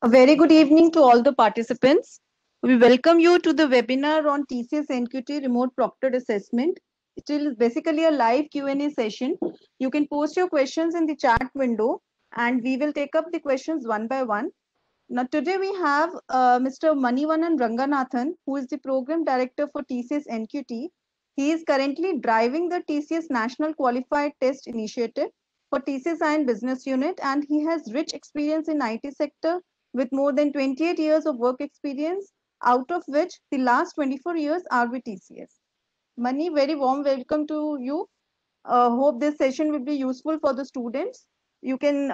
A very good evening to all the participants. We welcome you to the webinar on TCS NQT Remote Proctored Assessment. It is basically a live Q&A session. You can post your questions in the chat window and we will take up the questions one by one. Now today we have Mr. Manivanan Ranganathan, who is the Program Director for TCS NQT. He is currently driving the TCS National Qualified Test Initiative for TCS IN Business Unit, and he has rich experience in IT sector with more than 28 years of work experience, out of which the last 24 years are with TCS. Mani, very warm welcome to you. Hope this session will be useful for the students. You can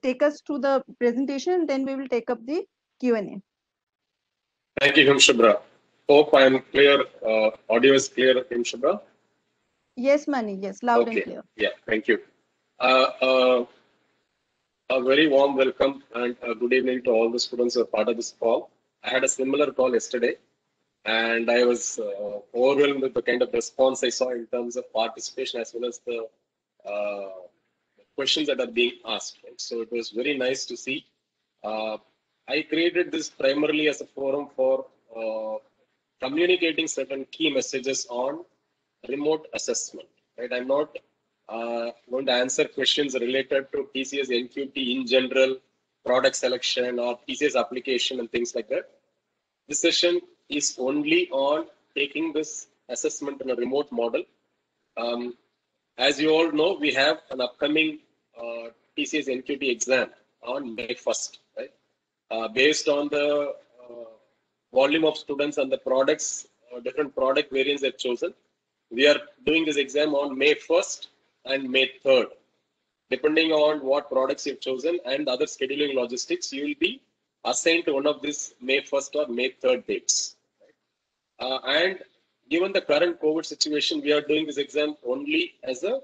take us through the presentation, then we will take up the Q&A. Thank you, Himshubra. Hope I am clear. Audio is clear, Himshubra? Yes, Mani. Yes, loud and clear. Yeah, thank you. A very warm welcome and good evening to all the students who are part of this call. I had a similar call yesterday and I was overwhelmed with the kind of response I saw in terms of participation as well as the questions that are being asked. Right? So it was very nice to see. I created this primarily as a forum for communicating certain key messages on remote assessment. Right? I'm not going to answer questions related to TCS NQT in general, product selection or TCS application and things like that. This session is only on taking this assessment in a remote model. As you all know, we have an upcoming TCS NQT exam on May 1st, right? Based on the volume of students and the products, different product variants they've chosen. We are doing this exam on May 1st and May 3rd. Depending on what products you've chosen and other scheduling logistics, you will be assigned to one of these May 1st or May 3rd dates. Right? And given the current COVID situation, we are doing this exam only as a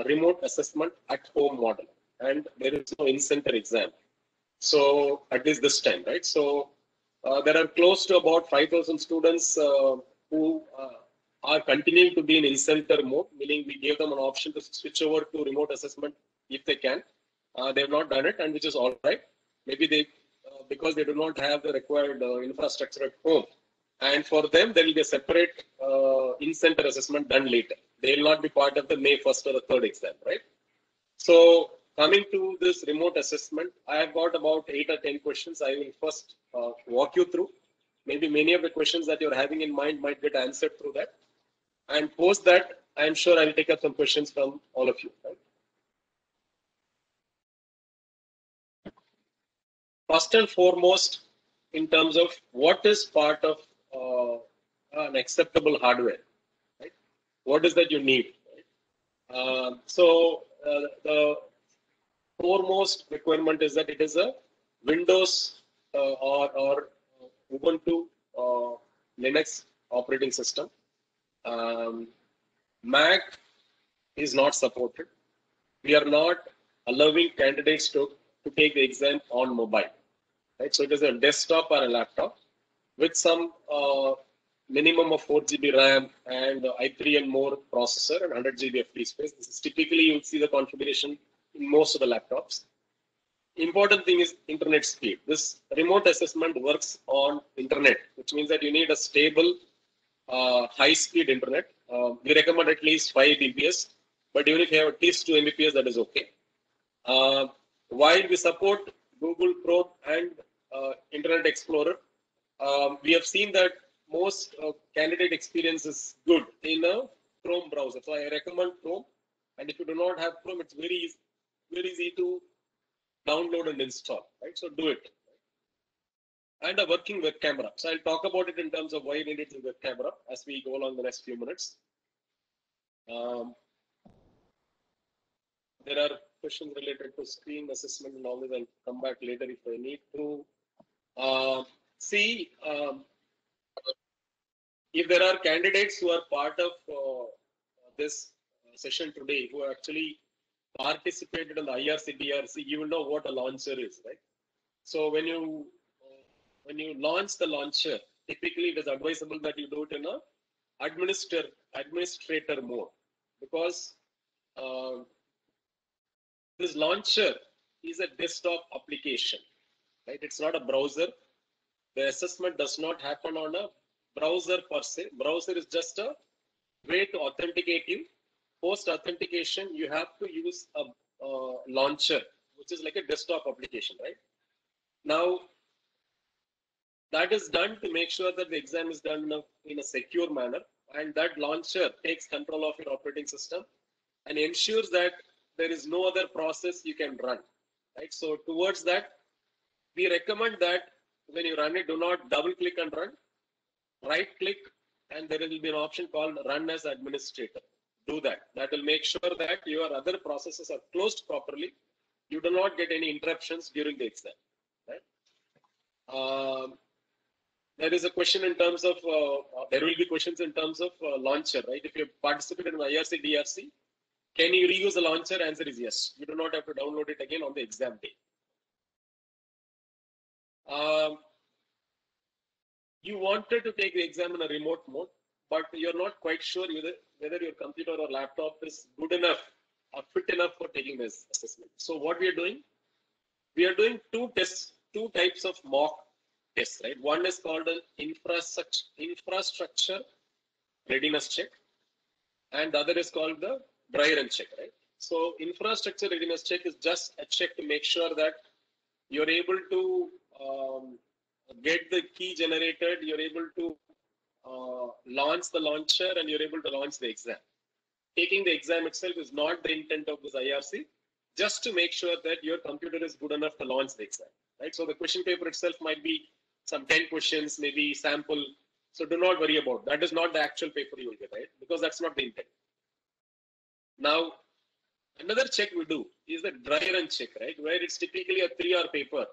remote assessment at home model. And there is no in-center exam. So at least this time, right? So there are close to about 5,000 students who are continuing to be in in-center mode, meaning we gave them an option to switch over to remote assessment if they can. They have not done it, and which is all right. Maybe they, because they do not have the required infrastructure at home. And for them, there will be a separate in-center assessment done later. They will not be part of the May 1st or the 3rd exam, right? So coming to this remote assessment, I have got about 8 or 10 questions. I will first walk you through. Maybe many of the questions that you're having in mind might get answered through that. And post that, I'm sure I'll take up some questions from all of you. Right? First and foremost, in terms of what is part of an acceptable hardware, right? What is that you need? Right? The foremost requirement is that it is a Windows or Ubuntu Linux operating system. Mac is not supported. We are not allowing candidates to take the exam on mobile. Right? So it is a desktop or a laptop with some minimum of 4 GB RAM and i3 and more processor and 100 GB of free space. This is typically you'll see the configuration in most of the laptops. Important thing is internet speed. This remote assessment works on internet, which means that you need a stable high-speed internet. We recommend at least 5 Mbps, but even if you have at least 2 Mbps, that is okay. While we support Google Chrome and Internet Explorer, we have seen that most candidate experience is good in a Chrome browser. So I recommend Chrome, and if you do not have Chrome, it's very easy to download and install. Right, so do it. And a working web camera. So I'll talk about it in terms of why you need it in web camera as we go along the next few minutes. There are questions related to screen assessment and all this. I'll come back later if I need to. If there are candidates who are part of this session today who actually participated in the IRC, DRC, you will know what a launcher is, right? So when you launch the launcher, typically it is advisable that you do it in a administrator mode, because this launcher is a desktop application. right? It's not a browser. The assessment does not happen on a browser per se. Browser is just a way to authenticate you. Post authentication, you have to use a launcher, which is like a desktop application, right? Now, that is done to make sure that the exam is done in a secure manner, and that launcher takes control of your operating system and ensures that there is no other process you can run, right? So towards that, we recommend that when you run it, do not double click and run, right click, and there will be an option called run as administrator. Do that. That will make sure that your other processes are closed properly. You do not get any interruptions during the exam, right? There is a question in terms of, there will be questions in terms of launcher, right? If you participate in IRC, DRC, can you reuse the launcher? Answer is yes. You do not have to download it again on the exam day. You wanted to take the exam in a remote mode, but you're not quite sure whether your computer or laptop is good enough or fit enough for taking this assessment. So what we are doing two tests, two types of mock tests, right? One is called an infrastructure readiness check, and the other is called the dry run check, right? So infrastructure readiness check is just a check to make sure that you're able to get the key generated, you're able to launch the launcher, and you're able to launch the exam. Taking the exam itself is not the intent of this IRC, just to make sure that your computer is good enough to launch the exam, right? So the question paper itself might be some 10 questions, maybe sample. So do not worry about that. Is not the actual paper you will get, right? Because that's not the intent. Now, another check we do is the dry run check, right? Where it's typically a 3-hour paper,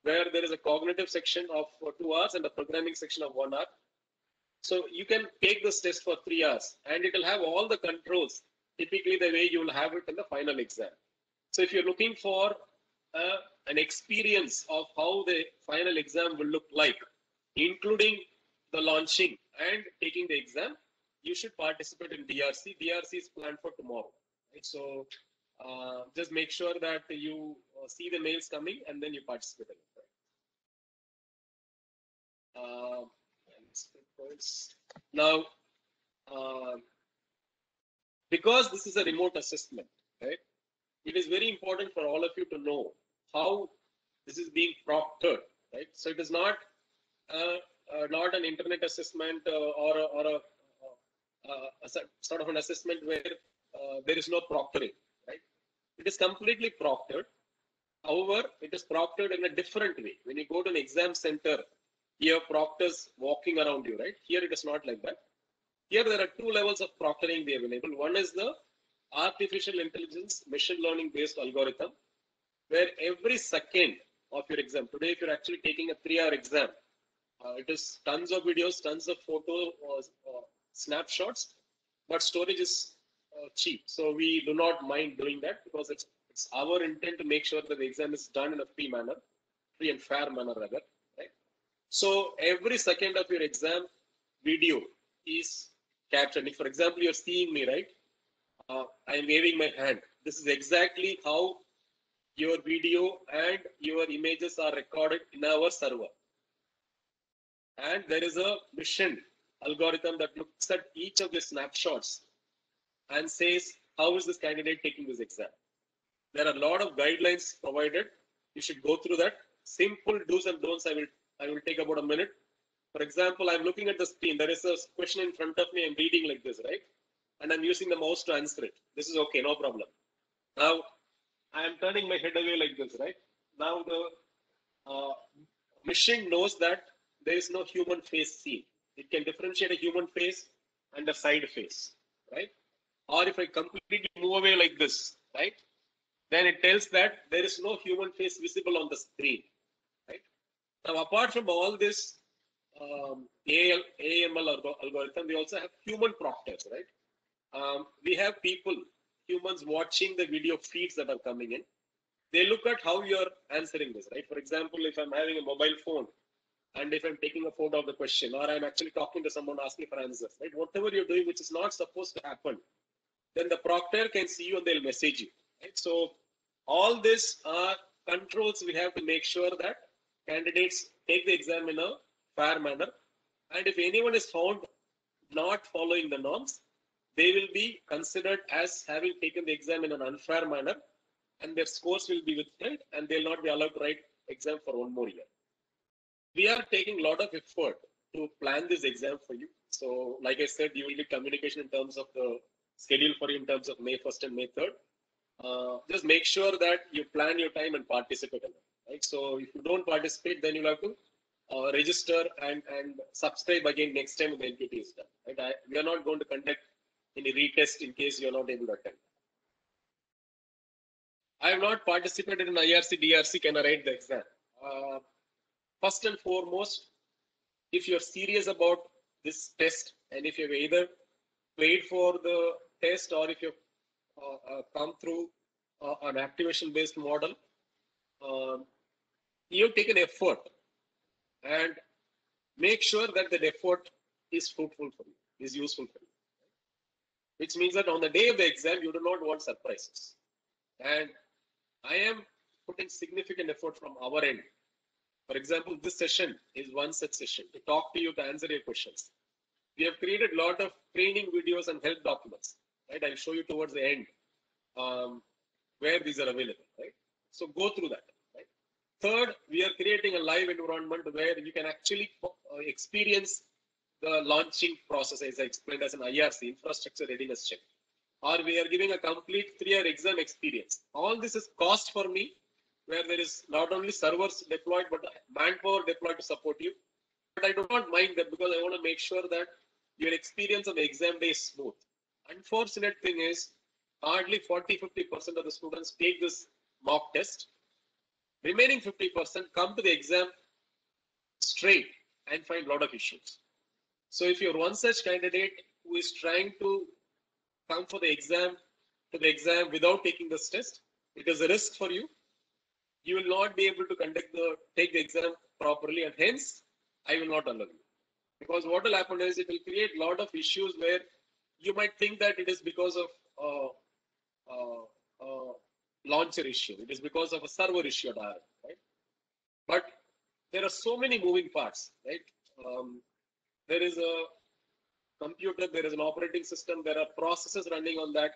where there is a cognitive section of 2 hours and a programming section of 1 hour. So you can take this test for 3 hours, and it will have all the controls, typically the way you will have it in the final exam. So if you're looking for an experience of how the final exam will look like, including the launching and taking the exam, you should participate in DRC. DRC is planned for tomorrow, right? So just make sure that you see the mails coming and then you participate in it. Now, because this is a remote assessment, right? It is very important for all of you to know how this is being proctored, right? So it is not not an internet assessment or a sort of an assessment where there is no proctoring, right? It is completely proctored. However, it is proctored in a different way. When you go to an exam center, you have proctors walking around you, right? Here it is not like that. Here there are 2 levels of proctoring available. One is the artificial intelligence, machine learning based algorithm, where every second of your exam, today if you're actually taking a 3-hour exam, it is tons of videos, tons of photo snapshots, but storage is cheap. So we do not mind doing that because it's our intent to make sure that the exam is done in a free and fair manner rather, right? So every second of your exam video is captured. If, for example, you're seeing me, right? I'm waving my hand. This is exactly how your video and your images are recorded in our server. And there is a mission algorithm that looks at each of the snapshots and says, how is this candidate taking this exam? There are a lot of guidelines provided. You should go through that. Simple do's and don'ts. I will take about a minute. For example, I'm looking at the screen. There is a question in front of me. I'm reading like this, right? And I'm using the mouse to answer it. This is okay, no problem. Now, I am turning my head away like this, right? Now, the machine knows that there is no human face seen. It can differentiate a human face and a side face, right? Or if I completely move away like this, right? Then it tells that there is no human face visible on the screen, right? Now, apart from all this AML algorithm, we also have human proctors, right? We have humans watching the video feeds that are coming in. They look at how you're answering this, right? For example, if I'm having a mobile phone and if I'm taking a photo of the question or I'm actually talking to someone asking for answers, right? Whatever you're doing, which is not supposed to happen, then the proctor can see you and they'll message you, right? So all these are controls we have to make sure that candidates take the exam in a fair manner. And if anyone is found not following the norms, they will be considered as having taken the exam in an unfair manner, and their scores will be withheld, and they'll not be allowed to write exam for one more year. We are taking a lot of effort to plan this exam for you. So, like I said, you will get communication in terms of the schedule for you in terms of May 1st and May 3rd. Just make sure that you plan your time and participate in it, right? So if you don't participate, then you'll have to register and subscribe again next time when the NQT is done, right? We are not going to conduct any retest in case you're not able to attend. I have not participated in IRC, DRC. Can I write the exam? First and foremost, if you're serious about this test, and if you've either paid for the test or if you've come through an activation based model, you've taken effort, and make sure that that effort is fruitful for you, is useful for you. Which means that on the day of the exam, you do not want surprises. And I am putting significant effort from our end. For example, this session is one such session to talk to you, to answer your questions. We have created a lot of training videos and help documents, right? I'll show you towards the end where these are available, right? So go through that, right? Third, we are creating a live environment where you can actually experience the launching process, as I explained, as an IRC, infrastructure readiness check. Or we are giving a complete 3-year exam experience. All this is cost for me, where there is not only servers deployed, but manpower deployed to support you. But I do not mind that, because I want to make sure that your experience of the exam day is smooth. Unfortunate thing is, hardly 40-50% of the students take this mock test. Remaining 50% come to the exam straight and find a lot of issues. So if you're one such candidate who is trying to come for the exam, without taking this test, it is a risk for you. You will not be able to take the exam properly, and hence I will not allow you. Because what will happen is, it will create a lot of issues where you might think that it is because of launcher issue, it is because of a server issue at IRC, right? But there are so many moving parts, right? There is a computer, there is an operating system, there are processes running on that,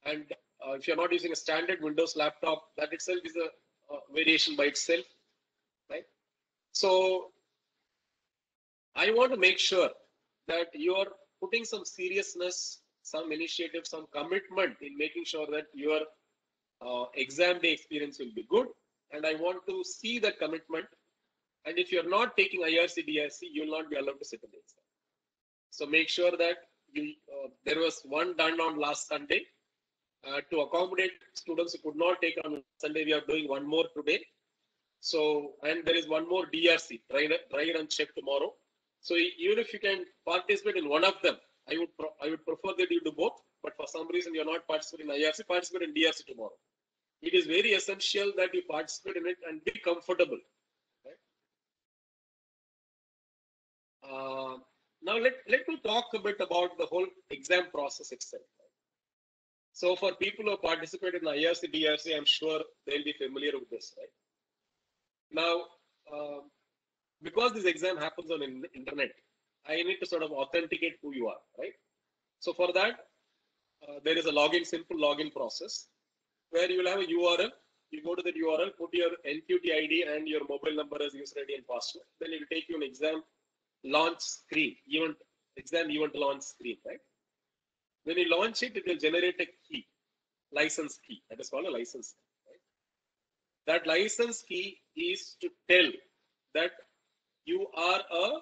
and if you're not using a standard Windows laptop, that itself is a variation by itself, right? So I want to make sure that you're putting some seriousness, some initiative, some commitment in making sure that your exam day experience will be good. And I want to see that commitment. And if you're not taking IRC, DRC, you'll not be allowed to sit in the exam. So make sure that there was one done on last Sunday to accommodate students who could not take on Sunday. We are doing one more today. So, and there is one more DRC, dry run check tomorrow. So even if you can participate in one of them, I would prefer that you do both. But for some reason you're not participating in IRC, participate in DRC tomorrow. It is very essential that you participate in it and be comfortable. Right? Now let me talk a bit about the whole exam process itself. Right? So for people who participate in IRC, DRC, I'm sure they'll be familiar with this. Right? Now, because this exam happens on internet, I need to sort of authenticate who you are, right? So for that, there is a simple login process where you will have a URL. You go to the URL, put your NQT ID and your mobile number as user ID and password. Then it will take you an exam launch screen, exam event launch screen, right? When you launch it, it will generate a key, license key. That is called a license key, right? That license key is to tell that you are a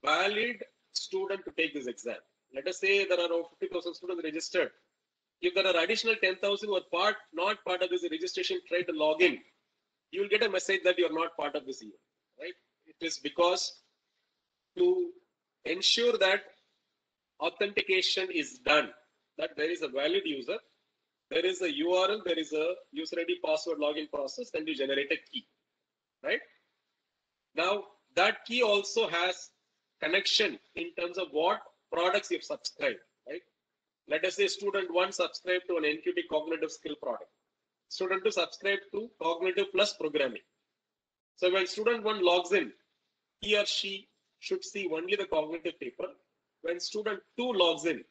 valid student to take this exam. Let us say there are over 50,000 students registered. If there are additional 10,000 who are not part of this registration, try to log in, you will get a message that you are not part of this event, right? It is because to ensure that authentication is done, that there is a valid user, there is a URL, there is a user ID, password, login process, and you generate a key, right? Now, that key also has connection in terms of what products you've subscribed, right? Let us say student 1 subscribed to an NQT cognitive skill product. Student 2 subscribed to cognitive plus programming. So when student 1 logs in, he or she should see only the cognitive paper. When student 2 logs in,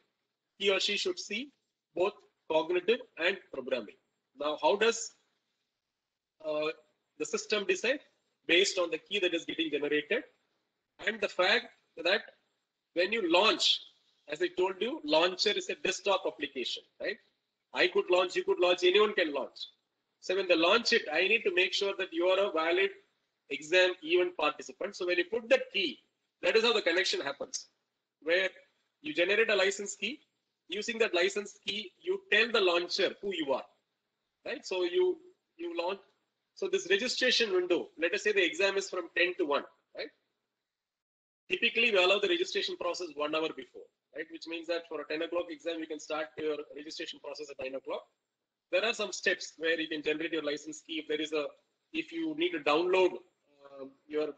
he or she should see both cognitive and programming. Now, how does the system decide? Based on the key that is getting generated and the fact that when you launch, as I told you, launcher is a desktop application, right? I could launch, you could launch, anyone can launch. So when they launch it, I need to make sure that you are a valid exam event participant. So when you put that key, that is how the connection happens, where you generate a license key. Using that license key, you tell the launcher who you are, right? So you launch. So this registration window, let us say the exam is from 10 to 1, right? Typically, we allow the registration process 1 hour before, right? Which means that for a 10 o'clock exam, you can start your registration process at 9 o'clock. There are some steps where you can generate your license key. If you need to download your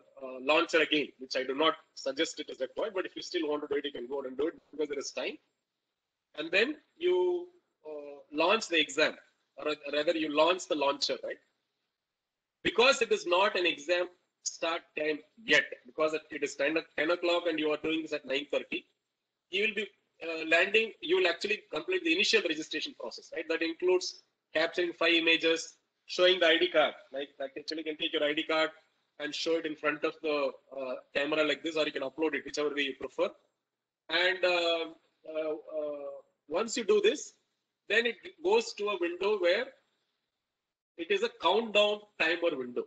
launcher again, which I do not suggest it is required, but if you still want to do it, you can go and do it because there is time. And then you launch the exam, or rather you launch the launcher, right? Because it is not an exam start time yet, because it is 10 o'clock and you are doing this at 9:30, you will be landing, you will actually complete the initial registration process, right? That includes capturing 5 images, showing the ID card, like actually you can take your ID card and show it in front of the camera like this, or you can upload it, whichever way you prefer. And once you do this, then it goes to a window where it is a countdown timer window.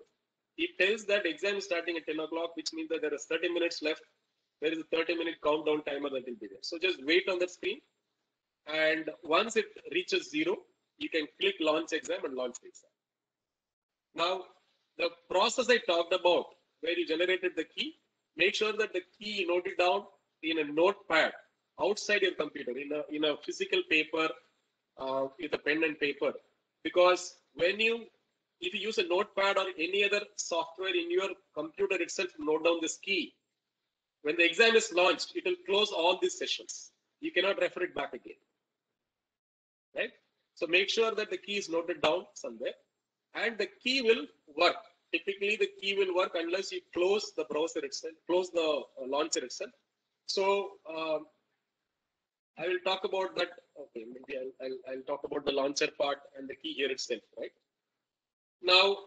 It tells that exam is starting at 10 o'clock, which means that there is 30 minutes left. There is a 30-minute countdown timer that will be there. So just wait on that screen. And once it reaches 0, you can click launch exam and launch the exam. Now, the process I talked about, where you generated the key, make sure that the key you note it down in a notepad outside your computer, in a physical paper, with a pen and paper. Because if you use a notepad or any other software in your computer itself to note down this key, when the exam is launched, it will close all these sessions. You cannot refer it back again, right? So make sure that the key is noted down somewhere, and the key will work. Typically, the key will work unless you close the browser itself, close the launcher itself. So I will talk about that. Okay, maybe I'll talk about the launcher part and the key here itself, right? Now,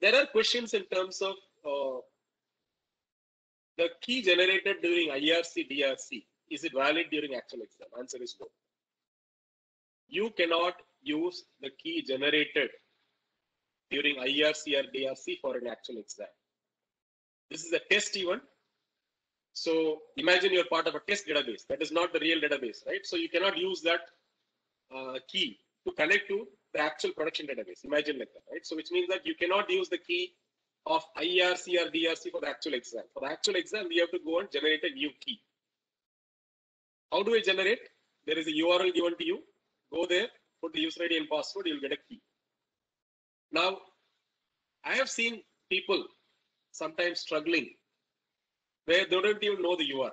there are questions in terms of the key generated during IRC, DRC. Is it valid during actual exam? Answer is no. You cannot use the key generated during IRC or DRC for an actual exam. This is a test event. So imagine you're part of a test database. That is not the real database, right? So you cannot use that key to connect to the actual production database. Imagine like that, right? So which means that you cannot use the key of IRC or DRC for the actual exam. For the actual exam, we have to go and generate a new key. How do I generate? There is a URL given to you. Go there, put the user ID and password, you'll get a key. Now, I have seen people sometimes struggling where they don't even know the URL,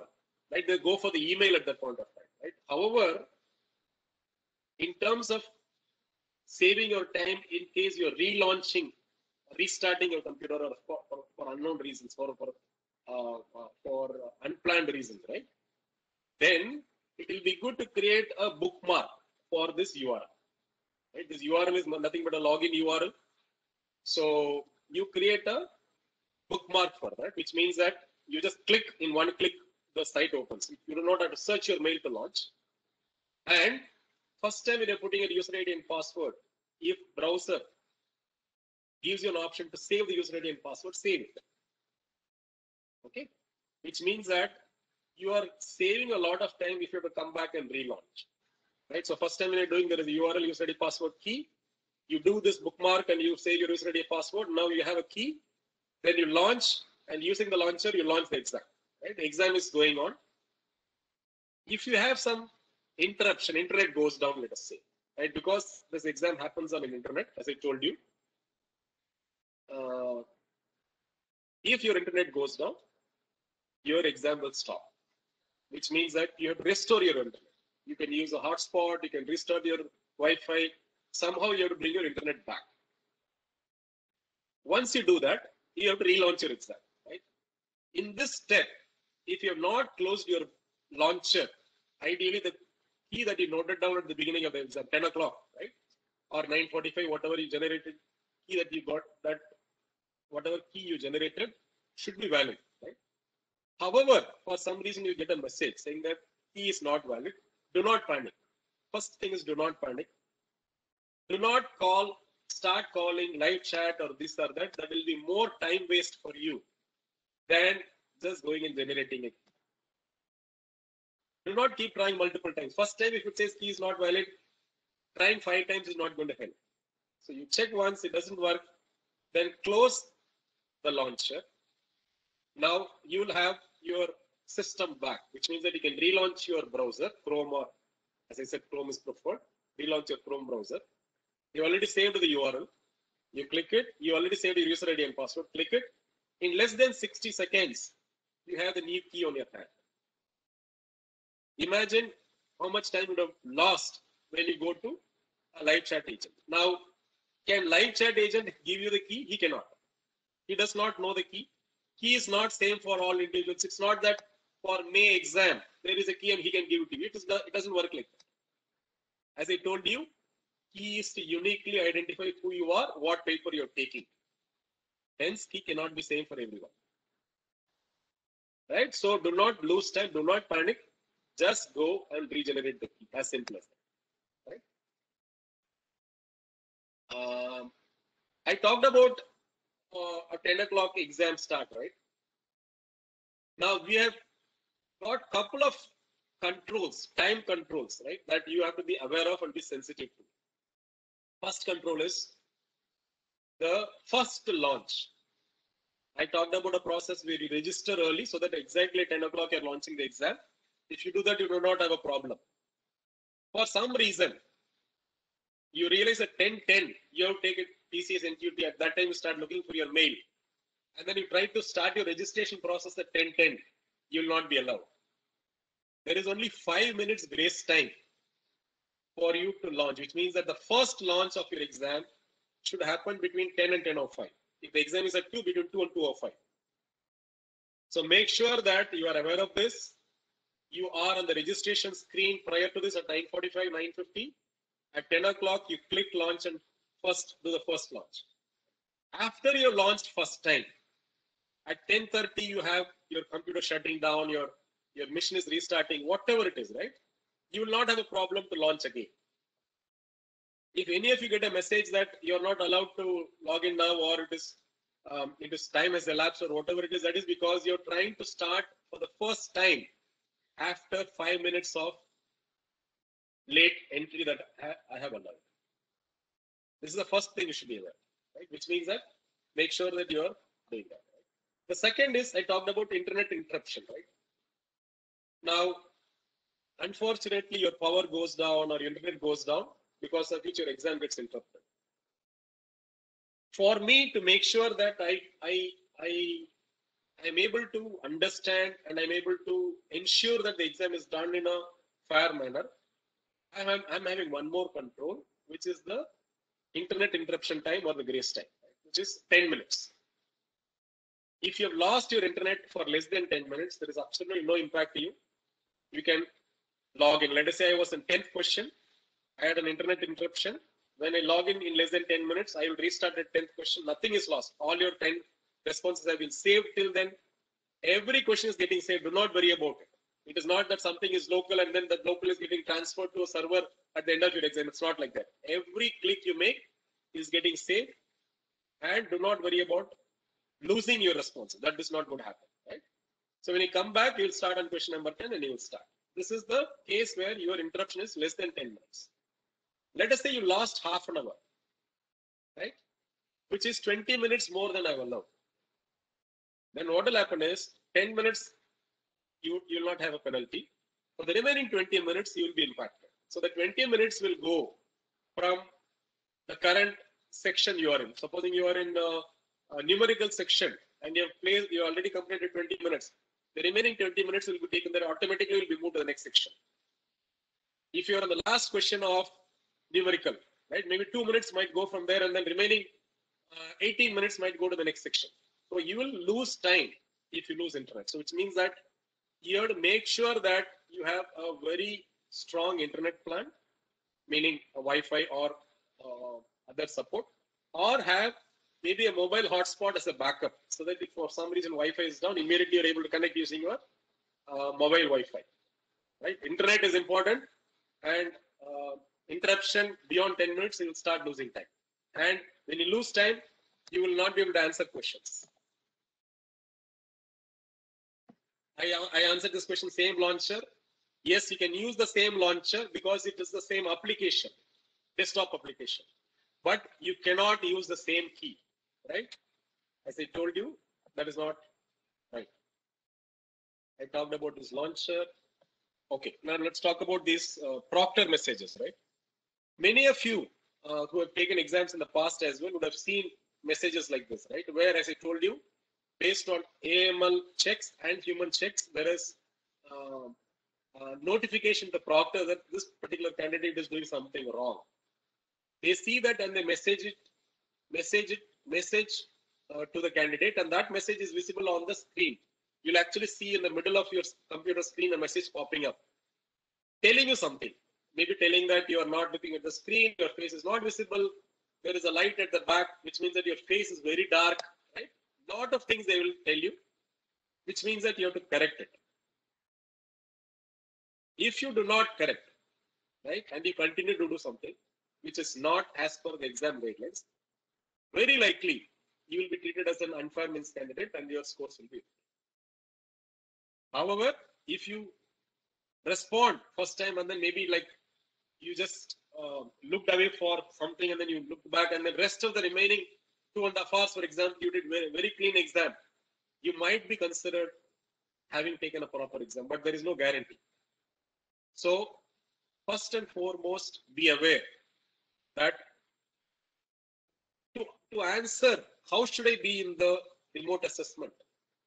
right? They go for the email at that point of time, right? However, in terms of saving your time in case you're relaunching, restarting your computer or for unknown reasons, for unplanned reasons, right? Then it will be good to create a bookmark for this URL. Right? This URL is nothing but a login URL. So you create a bookmark for that, which means that you just click, in one click, the site opens. You do not have to search your mail to launch. And first time when you're putting a user ID and password, if browser gives you an option to save the user ID and password, save it. Okay, which means that you are saving a lot of time if you have to come back and relaunch. Right. So first time when you're doing, there is a URL, user ID, password, key. You do this bookmark and you save your user ID, password. Now you have a key. Then you launch, and using the launcher, you launch the exam. Right. The exam is going on. If you have some interruption, internet goes down, let us say, right? Because this exam happens on an internet, as I told you. If your internet goes down, your exam will stop, which means that you have to restore your internet. You can use a hotspot, you can restart your Wi-Fi. Somehow you have to bring your internet back. Once you do that, you have to relaunch your exam, right? In this step, if you have not closed your launcher, ideally the key that you noted down at the beginning of the exam, 10 o'clock, right? Or 9:45, whatever you generated, key that you got, that whatever key you generated should be valid, right? However, for some reason you get a message saying that key is not valid, do not panic. First thing is do not panic. Do not start calling live chat or this or that. That will be more time waste for you than just going and generating it. Do not keep trying multiple times. First time, if it says key is not valid, trying 5 times is not going to help. So you check once, it doesn't work, then close the launcher. Now you will have your system back, which means that you can relaunch your browser, Chrome, or as I said, Chrome is preferred. Relaunch your Chrome browser. You already saved the URL. You click it. You already saved your user ID and password. Click it. In less than 60 seconds, you have the new key on your hand. Imagine how much time you would have lost when you go to a live chat agent. Now, can live chat agent give you the key? He cannot. He does not know the key. Key is not same for all individuals. It's not that for May exam, there is a key and he can give it to you. It doesn't work like that. As I told you, key is to uniquely identify who you are, what paper you're taking. Hence, key cannot be same for everyone. Right? So do not lose time. Do not panic. Just go and regenerate the key. As simple as that. Right? I talked about a 10 o'clock exam start, right? Now we have got a couple of controls, time controls, right, that you have to be aware of and be sensitive to. First control is the first launch. I talked about a process where you register early so that exactly at 10 o'clock you're launching the exam. If you do that, you do not have a problem. For some reason, you realize at 10:10, you have to take a TCS NQT. At that time, you start looking for your mail. And then you try to start your registration process at 10:10. You will not be allowed. There is only 5 minutes grace time for you to launch, which means that the first launch of your exam should happen between 10 and 10:05. If the exam is at 2, between 2 and 2:05. So make sure that you are aware of this. You are on the registration screen prior to this at 9:45, 9:50. At 10 o'clock, you click launch and do the first launch. After you launched first time, at 10:30, you have your computer shutting down, your machine is restarting, whatever it is, right? You will not have a problem to launch again. If any of you get a message that you're not allowed to log in now, or it is time has elapsed or whatever it is, that is because you're trying to start for the first time after 5 minutes of late entry that I have allowed. This is the first thing you should be aware, right? Which means that make sure that you're doing that. Right? The second is I talked about internet interruption, right? Now, unfortunately, your power goes down or your internet goes down, because of which your exam gets interrupted. For me to make sure that I'm able to understand and I'm able to ensure that the exam is done in a fair manner, I'm having one more control, which is the internet interruption time or the grace time, which is 10 minutes. If you have lost your internet for less than 10 minutes, there is absolutely no impact to you. You can log in. Let us say I was in 10th question. I had an internet interruption. When I log in less than 10 minutes, I will restart at 10th question. Nothing is lost. All your 10 responses have been saved till then. Every question is getting saved. Do not worry about it. It is not that something is local and then that local is getting transferred to a server at the end of your exam. It's not like that. Every click you make is getting saved. And do not worry about losing your responses. That is not going to happen. Right? So when you come back, you'll start on question number 10 and you will start. This is the case where your interruption is less than 10 minutes. Let us say you lost half an hour, right? Which is 20 minutes more than I've allowed. Then what will happen is 10 minutes, you will not have a penalty. For the remaining 20 minutes, you will be impacted. So the 20 minutes will go from the current section you are in. Supposing you are in a numerical section and you already completed 20 minutes. The remaining 20 minutes will be taken there, automatically will be moved to the next section. If you are on the last question of numerical, right? Maybe 2 minutes might go from there, and then remaining 18 minutes might go to the next section. So you will lose time if you lose internet. So which means that you have to make sure that you have a very strong internet plan, meaning a Wi-Fi or other support, or have maybe a mobile hotspot as a backup, so that if for some reason Wi-Fi is down, immediately you're able to connect using your mobile Wi-Fi. Right? Internet is important, and interruption beyond 10 minutes, you will start losing time. And when you lose time, you will not be able to answer questions. I answered this question, same launcher. Yes, you can use the same launcher because it is the same application, desktop application. But you cannot use the same key, right? As I told you, that is not right. I talked about this launcher. Okay, now let's talk about these Proctor messages, right? Many of you who have taken exams in the past as well would have seen messages like this, right? Where, as I told you, based on AML checks and human checks, there is notification to Proctor that this particular candidate is doing something wrong. They see that and they message to the candidate, and that message is visible on the screen. You'll actually see in the middle of your computer screen a message popping up, telling you something. Maybe telling that you are not looking at the screen, your face is not visible, there is a light at the back, which means that your face is very dark, right? Lot of things they will tell you, which means that you have to correct it. If you do not correct, right, and you continue to do something which is not as per the exam guidelines, very likely you will be treated as an unfair means candidate and your scores will be. However, if you respond first time and then maybe like you just looked away for something and then you looked back and the rest of the remaining 2.5 hours, for example, you did very clean exam, you might be considered having taken a proper exam, but there is no guarantee. So first and foremost, be aware that to answer how should I be in the remote assessment,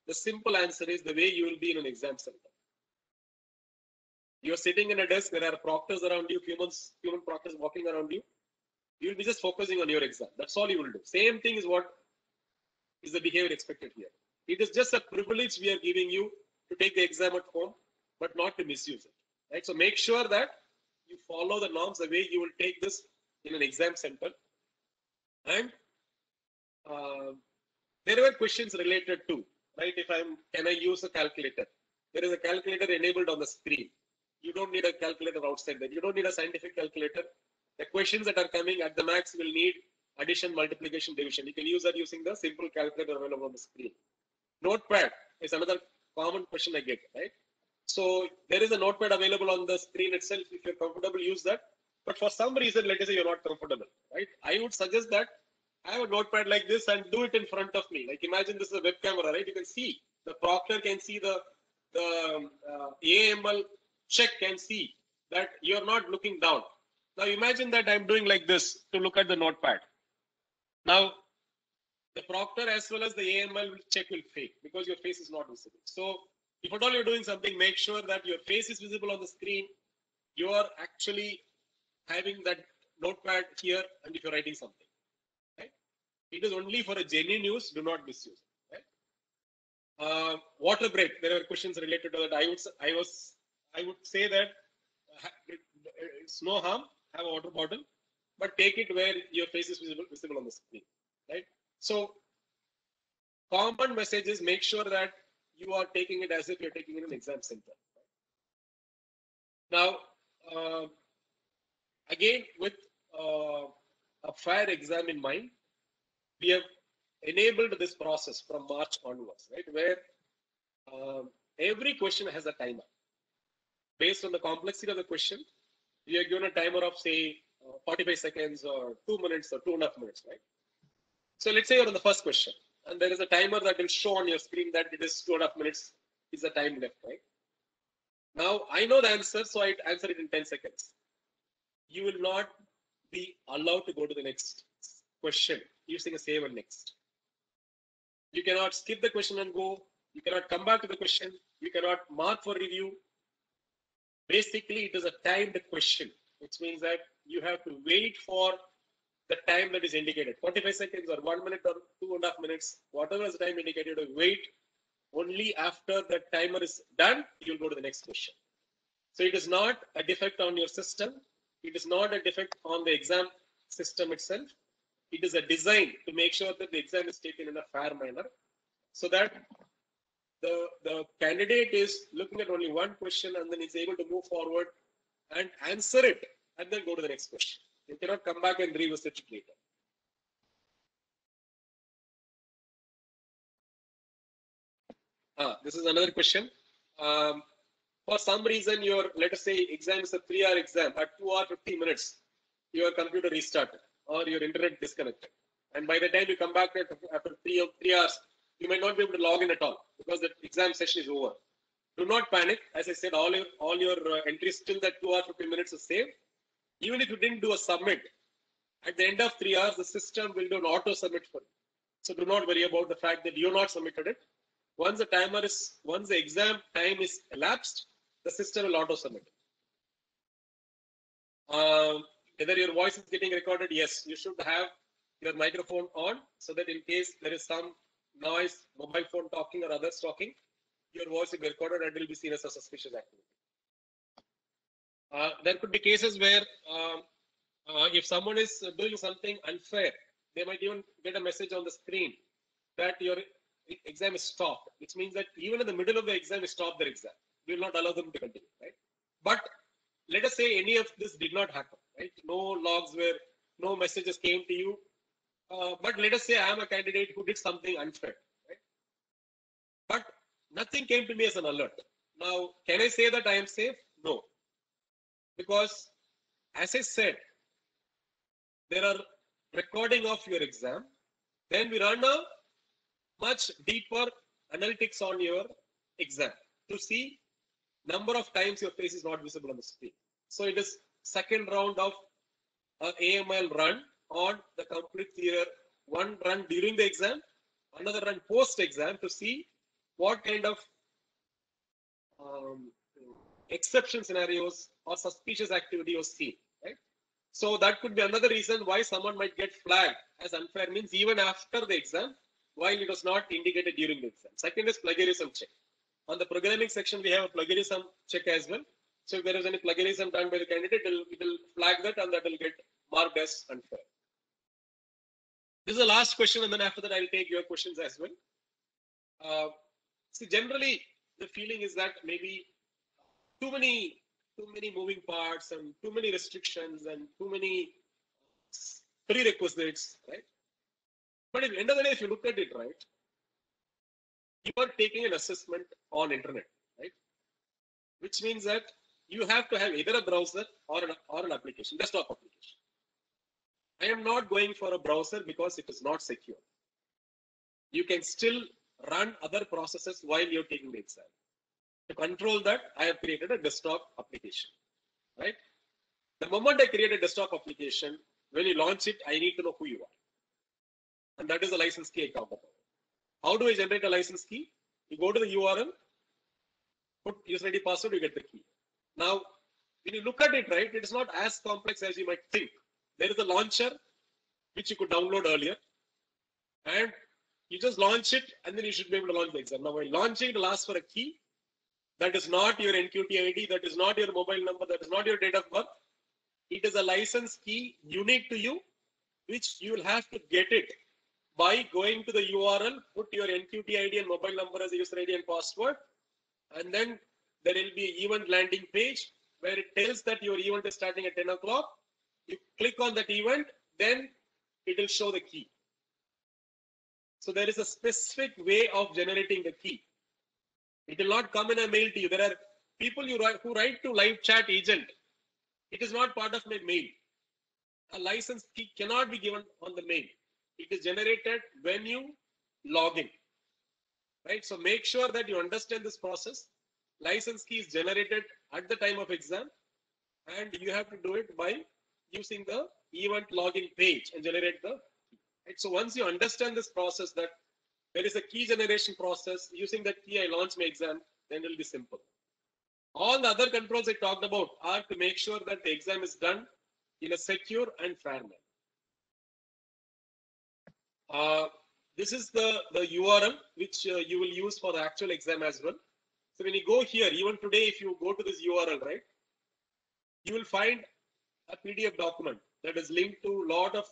the simple answer is the way you will be in an exam center. You're sitting in a desk, there are proctors around you, human proctors walking around you. You'll be just focusing on your exam. That's all you will do. Same thing is what is the behavior expected here. It is just a privilege we are giving you to take the exam at home, but not to misuse it. Right? So make sure that you follow the norms the way you will take this in an exam center. And there were questions related to, right? Can I use a calculator? There is a calculator enabled on the screen. You don't need a calculator outside there. You don't need a scientific calculator. The questions that are coming at the max will need addition, multiplication, division. You can use that using the simple calculator available on the screen. Notepad is another common question I get, right? So there is a notepad available on the screen itself. If you're comfortable, use that. But for some reason, let us say you're not comfortable, right? I would suggest that I have a notepad like this and do it in front of me. Like imagine this is a web camera, right? You can see the proctor can see the AML check can see that you're not looking down. Now imagine that I'm doing like this to look at the notepad. Now the proctor as well as the AML check will fade because your face is not visible. So if at all you're doing something, make sure that your face is visible on the screen. You are actually having that notepad here, and if you're writing something, right? It is only for a genuine use. Do not misuse it. Right? Water break. There are questions related to that. I would say that it's no harm. Have a water bottle, but take it where your face is visible on the screen. Right? So common messages, make sure that you are taking it as if you're taking it in an exam center. Now, again, with a fair exam in mind, we have enabled this process from March onwards, right? Where every question has a timer. Based on the complexity of the question, we are given a timer of say 45 seconds or 2 minutes or 2.5 minutes, right? So let's say you're on the first question, and there is a timer that will show on your screen that it is 2.5 minutes is the time left, right? Now I know the answer, so I answer it in 10 seconds. You will not be allowed to go to the next question using a save and next. You cannot skip the question and go. You cannot come back to the question. You cannot mark for review. Basically, it is a timed question, which means that you have to wait for the time that is indicated, 45 seconds or 1 minute or 2.5 minutes, whatever is the time indicated, wait. Only after the timer is done, you'll go to the next question. So it is not a defect on your system. It is not a defect on the exam system itself. It is a design to make sure that the exam is taken in a fair manner, so that the candidate is looking at only one question and then is able to move forward and answer it and then go to the next question. You cannot come back and revisit it later. This is another question. For some reason, your, let us say, exam is a 3-hour exam. At 2 hours 50 minutes, your computer restarted or your internet disconnected. And by the time you come back after 3 hours, you might not be able to log in at all because the exam session is over. Do not panic. As I said, all your entries till that 2 hours 50 minutes is saved. Even if you didn't do a submit, at the end of 3 hours, the system will do an auto submit for you. So do not worry about the fact that you not submitted it. Once the exam time is elapsed, the system will auto submit. Whether your voice is getting recorded, yes, you should have your microphone on so that in case there is some noise, mobile phone talking or others talking, your voice will be recorded and will be seen as a suspicious activity. There could be cases where if someone is doing something unfair, they might even get a message on the screen that your exam is stopped, which means that even in the middle of the exam, we stop their exam. We will not allow them to continue, right? But let us say any of this did not happen, right? No logs where no messages came to you. But let us say I am a candidate who did something unfair, right? But nothing came to me as an alert. Now, can I say that I am safe? No. Because as I said, there are recording of your exam. Then we run a much deeper analytics on your exam to see number of times your face is not visible on the screen. So it is second round of AML run on the complete year. One run during the exam, another run post exam to see what kind of exception scenarios or suspicious activity was seen, right? So that could be another reason why someone might get flagged as unfair, means even after the exam, while it was not indicated during the exam. Second is plagiarism check. On the programming section, we have a plagiarism check as well. So if there is any plagiarism done by the candidate, it will flag that and that will get marked as unfair. This is the last question, and then after that, I'll take your questions as well. See, generally, the feeling is that maybe too many moving parts and too many restrictions and too many prerequisites, right? But at the end of the day, if you look at it, right, you are taking an assessment on internet, right? Which means that you have to have either a browser or an application, desktop application. I am not going for a browser because it is not secure. You can still run other processes while you're taking the exam. To control that, I have created a desktop application, right? The moment I create a desktop application, when you launch it, I need to know who you are. And that is the license key I talked about. How do I generate a license key? You go to the URL, put user ID password, you get the key. Now, when you look at it, right, it is not as complex as you might think. There is a launcher which you could download earlier, and you just launch it, and then you should be able to launch the exam. Now, while launching, it will ask for a key. That is not your NQT ID, that is not your mobile number, that is not your date of birth. It is a license key unique to you, which you will have to get it by going to the URL, put your NQT ID and mobile number as a user ID and password, and then there will be an event landing page where it tells that your event is starting at 10 o'clock. You click on that event, then it will show the key. So there is a specific way of generating the key. It will not come in a mail to you. There are people who write to live chat agent. It is not part of my mail. A license key cannot be given on the mail. It is generated when you log in, right? So make sure that you understand this process. License key is generated at the time of exam, and you have to do it by using the event login page and generate the key. Right? So once you understand this process, that there is a key generation process, using that key I launch my exam, then it will be simple. All the other controls I talked about are to make sure that the exam is done in a secure and fair manner. This is the URL which you will use for the actual exam as well. So when you go here, even today, if you go to this URL, right, you will find a PDF document that is linked to a lot of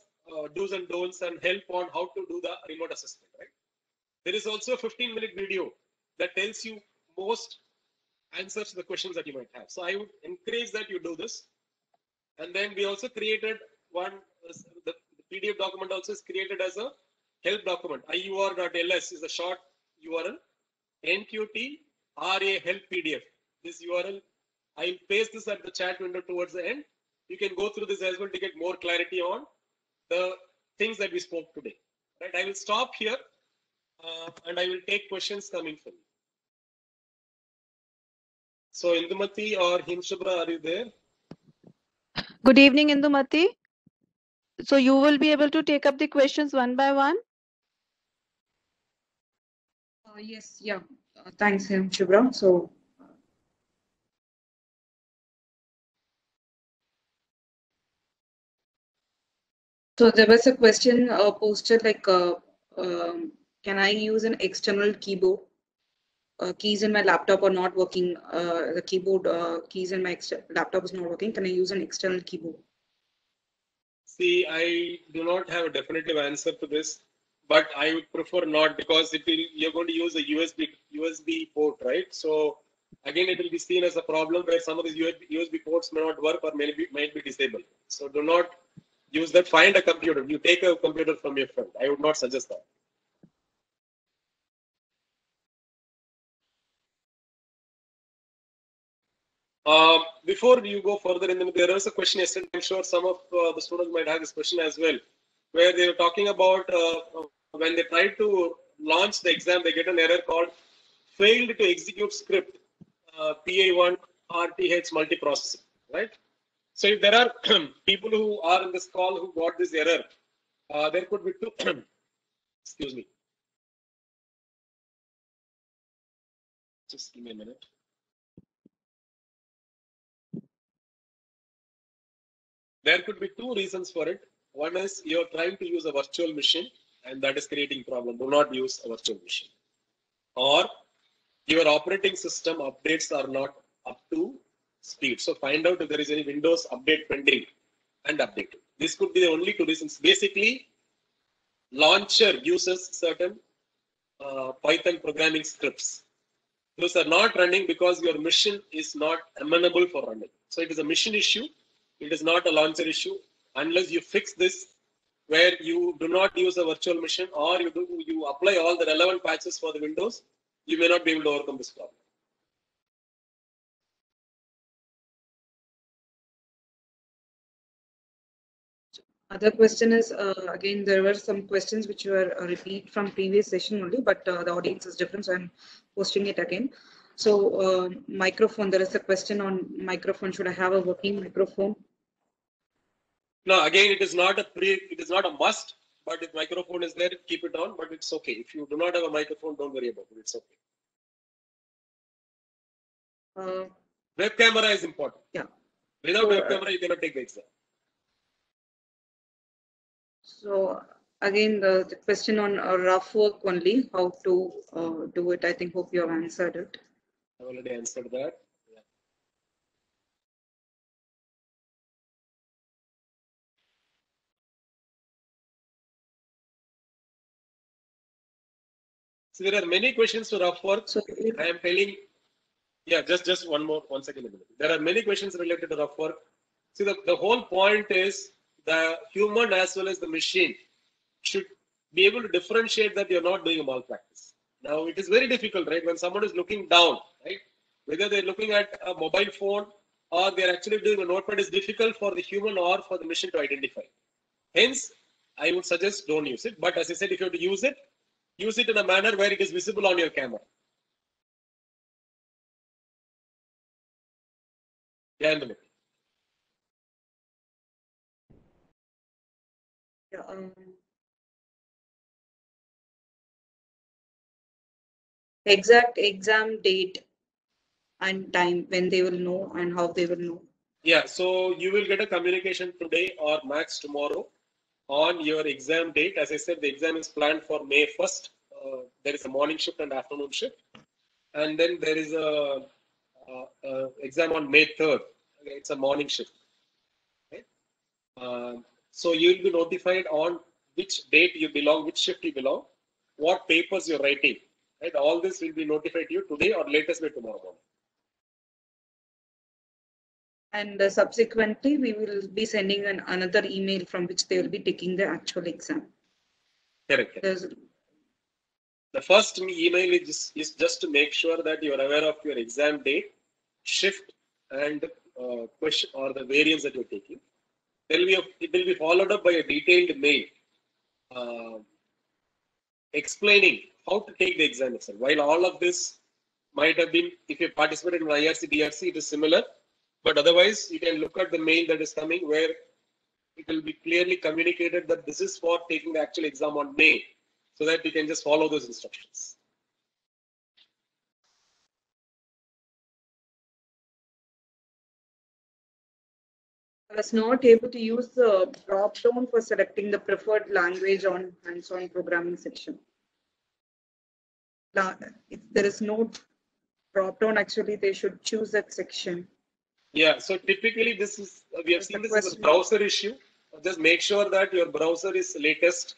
do's and don'ts and help on how to do the remote assessment, right? There is also a 15-minute video that tells you most answers to the questions that you might have. So I would encourage that you do this. And then we also created one, the PDF document also is created as a help document. iur.ls is a short URL. NQT RA help PDF. This URL, I'll paste this at the chat window towards the end. You can go through this as well to get more clarity on the things that we spoke today. Right? I will stop here and I will take questions coming from you. So Indumati or Himshubra, are you there? Good evening, Indumati. So you will be able to take up the questions one by one? Yes, yeah. Thanks, Shubhra. So there was a question posted like, can I use an external keyboard? Keys in my laptop are not working. The keyboard keys in my laptop is not working. Can I use an external keyboard? See, I do not have a definitive answer to this, but I would prefer not, because you're going to use a USB port, right? So again, it will be seen as a problem where some of these USB ports may not work or might be disabled. So do not use that. Find a computer. You take a computer from your friend. I would not suggest that. Before you go further, there was a question yesterday. I'm sure some of the students might have this question as well, where they were talking about when they try to launch the exam, they get an error called failed to execute script, PA1 RTH multiprocessing, right? So if there are people who are in this call who got this error, there could be two. Excuse me. Just give me a minute. There could be two reasons for it. One is you're trying to use a virtual machine and that is creating problem. Do not use a virtual machine. Or your operating system updates are not up to speed. So find out if there is any Windows update pending and update it. This could be the only two reasons. Basically, launcher uses certain Python programming scripts. Those are not running because your machine is not amenable for running. So it is a machine issue. It is not a launcher issue. Unless you fix this, where you do not use a virtual machine or you apply all the relevant patches for the Windows, you may not be able to overcome this problem. Other question is, again, there were some questions which were a repeat from previous session only, but the audience is different, so I'm posting it again. So microphone, there is a question on microphone. Should I have a working microphone? No, again, it is not a must, but if microphone is there, keep it on, but it's okay. If you do not have a microphone, don't worry about it. It's okay. Web camera is important. Yeah. Without web camera, you cannot take the exam. So again, the question on rough work only, how to do it. I think, hope you have answered it. I already answered that. Yeah. So there are many questions for rough work. So I am telling, yeah, just one second. There are many questions related to rough work. See, the whole point is the human as well as the machine should be able to differentiate that you're not doing a malpractice. Now, it is very difficult, right? When someone is looking down, right? Whether they're looking at a mobile phone or they're actually doing a notepad, is difficult for the human or for the machine to identify. Hence, I would suggest don't use it. But as I said, if you have to use it in a manner where it is visible on your camera. Yeah, in the middle. Yeah, exact exam date and time when they will know and how they will know. Yeah, so you will get a communication today or max tomorrow on your exam date. As I said, the exam is planned for May 1st. There is a morning shift and afternoon shift. And then there is a exam on May 3rd. It's a morning shift. Right? So you'll be notified on which date you belong, which shift you belong, what papers you're writing. Right? All this will be notified to you today or latest by tomorrow morning. And subsequently, we will be sending another email from which they will be taking the actual exam. Correct. The first email is just to make sure that you are aware of your exam date, shift, and question or the variance that you're taking. It will be followed up by a detailed mail explaining how to take the exam itself. While all of this might have been, if you participated in IRC, DRC, it is similar. But otherwise, you can look at the mail that is coming where it will be clearly communicated that this is for taking the actual exam on May, so that you can just follow those instructions. I was not able to use the drop down for selecting the preferred language on hands-on programming section. If there is no drop down, actually they should choose that section. Yeah, so typically this is, we have seen this as a browser issue. Just make sure that your browser is latest.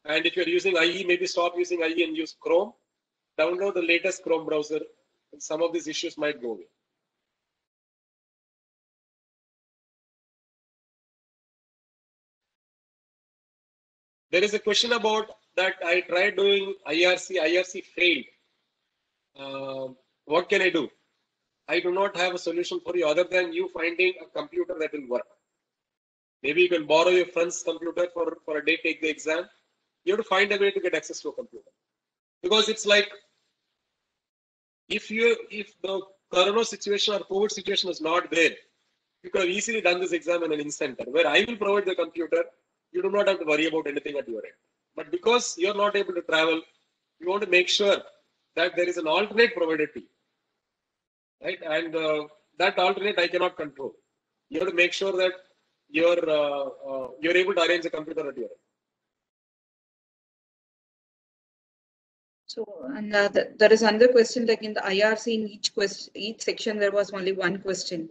And if you're using IE, maybe stop using IE and use Chrome. Download the latest Chrome browser. And some of these issues might go away. There is a question about that I tried doing IRC failed. What can I do? I do not have a solution for you other than you finding a computer that will work. Maybe you can borrow your friend's computer for a day, take the exam. You have to find a way to get access to a computer. Because it's like, if the Corona situation or COVID situation is not there, you could have easily done this exam in an instant. Where I will provide the computer, you do not have to worry about anything at your end. But because you're not able to travel, you want to make sure that there is an alternate provided to you. Right? And that alternate I cannot control. You have to make sure that you're able to arrange a computer at your end. So, and there is another question, like in the IRC, in each section there was only one question.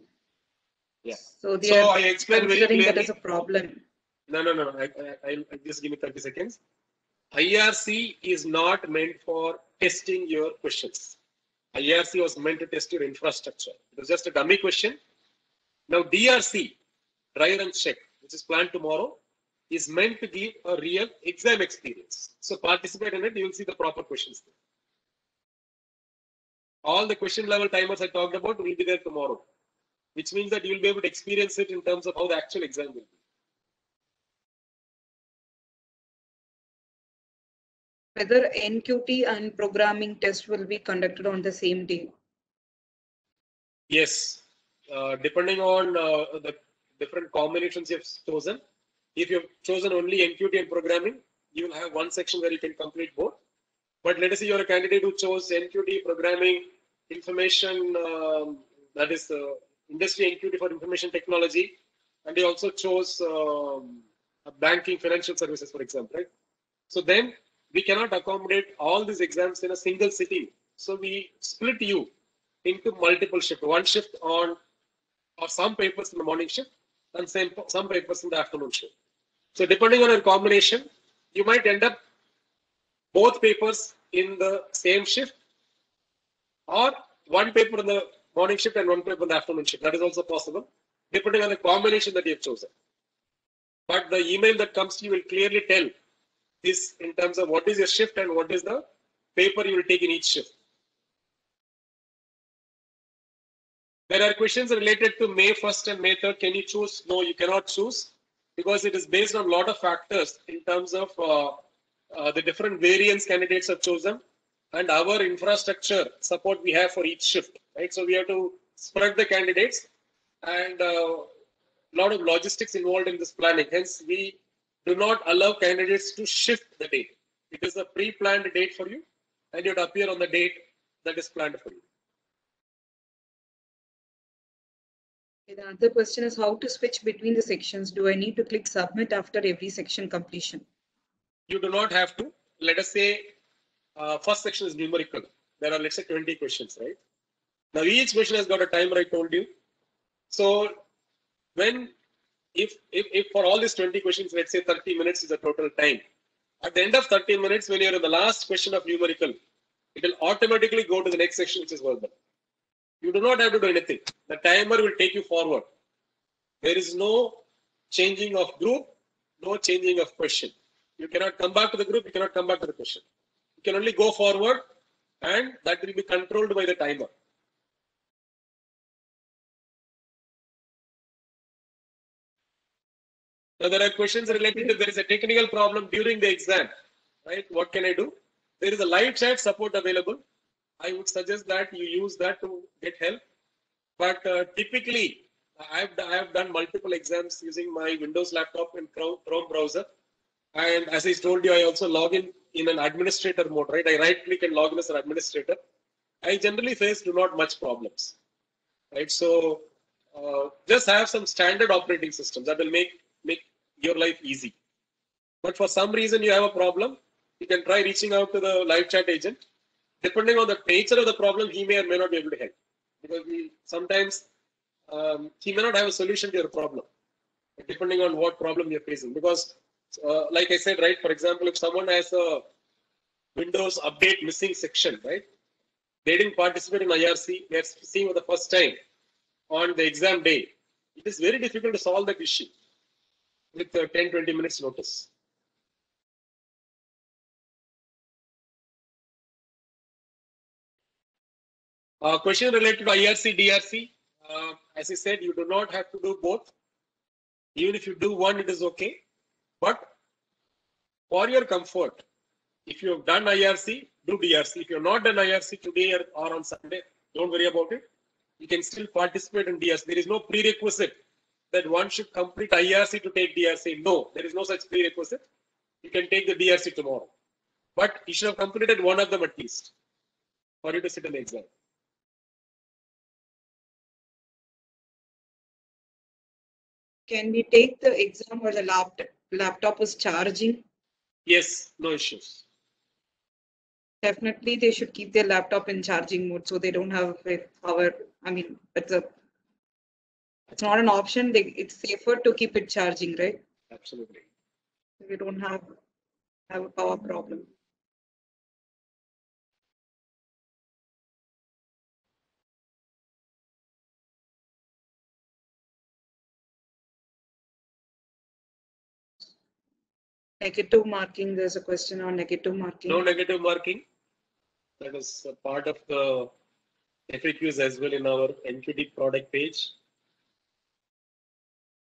Yeah. So I explained very clearly that is a problem. No. I'll just give me 30 seconds. IRC is not meant for testing your questions. IRC was meant to test your infrastructure. It was just a dummy question. Now DRC, dry run check, which is planned tomorrow, is meant to give a real exam experience. So participate in it, you will see the proper questions there. All the question level timers I talked about will be there tomorrow, which means that you will be able to experience it in terms of how the actual exam will be. Whether NQT and programming test will be conducted on the same day? Yes, depending on the different combinations you've chosen. If you've chosen only NQT and programming, you will have one section where you can complete both. But let us say you're a candidate who chose NQT, programming, information, that is industry NQT for information technology, and you also chose banking, financial services, for example, right? So then we cannot accommodate all these exams in a single sitting. So we split you into multiple shifts, one shift on, or some papers in the morning shift and some papers in the afternoon shift. So depending on your combination, you might end up both papers in the same shift, or one paper in the morning shift and one paper in the afternoon shift. That is also possible, depending on the combination that you have chosen. But the email that comes to you will clearly tell this in terms of what is your shift and what is the paper you will take in each shift. There are questions related to May 1st and May 3rd. Can you choose? No, you cannot choose, because it is based on a lot of factors in terms of the different variants candidates have chosen and our infrastructure support we have for each shift. Right? So we have to spread the candidates, and a lot of logistics involved in this planning. Hence, we do not allow candidates to shift the date. It is a pre-planned date for you, and you have to appear on the date that is planned for you. Okay, the other question is how to switch between the sections. Do I need to click submit after every section completion? You do not have to. Let us say first section is numerical. There are, let's say, 20 questions, right? Now each question has got a timer, I told you. So when if for all these 20 questions, let's say 30 minutes is the total time. At the end of 30 minutes, when you're in the last question of numerical, it will automatically go to the next section, which is verbal. You do not have to do anything. The timer will take you forward. There is no changing of group, no changing of question. You cannot come back to the group, you cannot come back to the question. You can only go forward, and that will be controlled by the timer. Now there are questions related to there is a technical problem during the exam, right? What can I do? There is a live chat support available. I would suggest that you use that to get help. But typically, I have done multiple exams using my Windows laptop and Chrome browser. And as I told you, I also log in an administrator mode, right? I right click and log in as an administrator. I generally face not much problems, right? So just have some standard operating systems that will make your life easy. But for some reason you have a problem, you can try reaching out to the live chat agent. Depending on the nature of the problem, he may or may not be able to help, because sometimes he may not have a solution to your problem, depending on what problem you're facing. Because like I said, right, for example, if someone has a Windows update missing section, right, they didn't participate in IRC, they're seeing for the first time on the exam day, it is very difficult to solve that issue with 10-20 minutes notice. Question related to IRC, DRC. As I said, you do not have to do both. Even if you do one, it is okay. But for your comfort, if you have done IRC, do DRC. If you have not done IRC today or on Sunday, don't worry about it. You can still participate in DRC. There is no prerequisite that one should complete IRC to take DRC. No, there is no such prerequisite. You can take the DRC tomorrow. But you should have completed one of them at least for you to sit in the exam. Can we take the exam or the laptop is charging? Yes, no issues. Definitely, they should keep their laptop in charging mode so they don't have power. I mean, it's not an option. It's safer to keep it charging, right? Absolutely. We don't have a power problem. Negative marking. There's a question on negative marking. No negative marking. That is a part of the FAQs as well in our NQT product page.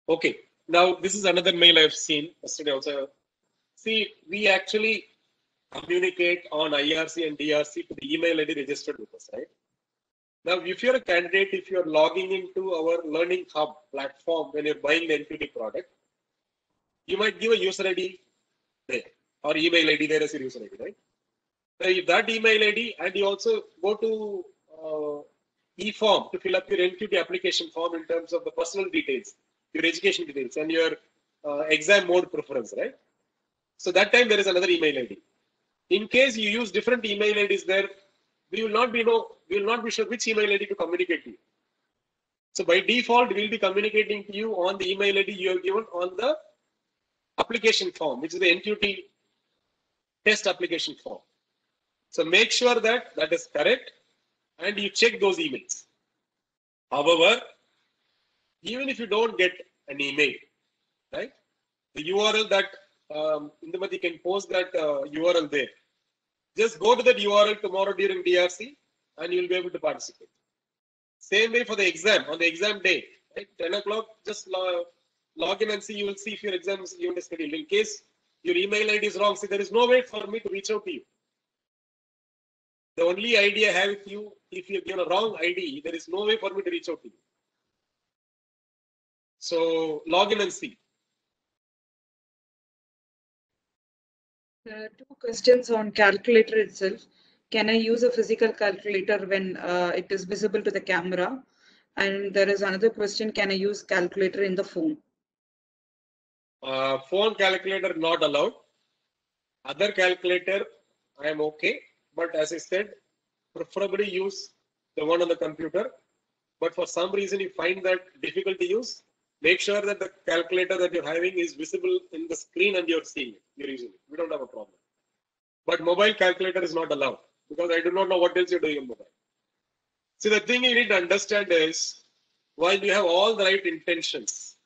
Okay, now this is another mail I've seen yesterday also. See, we actually communicate on IRC and DRC to the email ID registered with us, right? Now, if you're a candidate, if you're logging into our Learning Hub platform when you're buying the NQT product, you might give a user ID there or email ID there as your user ID, right? Now, if that email ID, and you also go to e-form to fill up your NQT application form in terms of the personal details, your education details, and your exam mode preference, right? So that time there is another email ID. In case you use different email IDs there, we will not be sure which email ID to communicate to you. So by default, we will be communicating to you on the email ID you have given on the application form, which is the NQT test application form. So make sure that that is correct and you check those emails. However, even if you don't get an email, right, the URL that Indumati can post that URL there. Just go to that URL tomorrow during DRC and you'll be able to participate. Same way for the exam, on the exam day, right, 10 o'clock, just log in and see, you will see if your exam is even scheduled. In case your email ID is wrong, see, there is no way for me to reach out to you. The only ID I have with you, if you give a wrong ID, there is no way for me to reach out to you. So log in and see. Two questions on calculator itself. Can I use a physical calculator when it is visible to the camera? And there is another question, can I use calculator in the phone? Phone calculator not allowed. Other calculator, I am okay. But as I said, preferably use the one on the computer. But for some reason you find that difficult to use, make sure that the calculator that you're having is visible in the screen and you're seeing it, you're using it. We don't have a problem. But mobile calculator is not allowed because I do not know what else you're doing on mobile. See, the thing you need to understand is, while you have all the right intentions,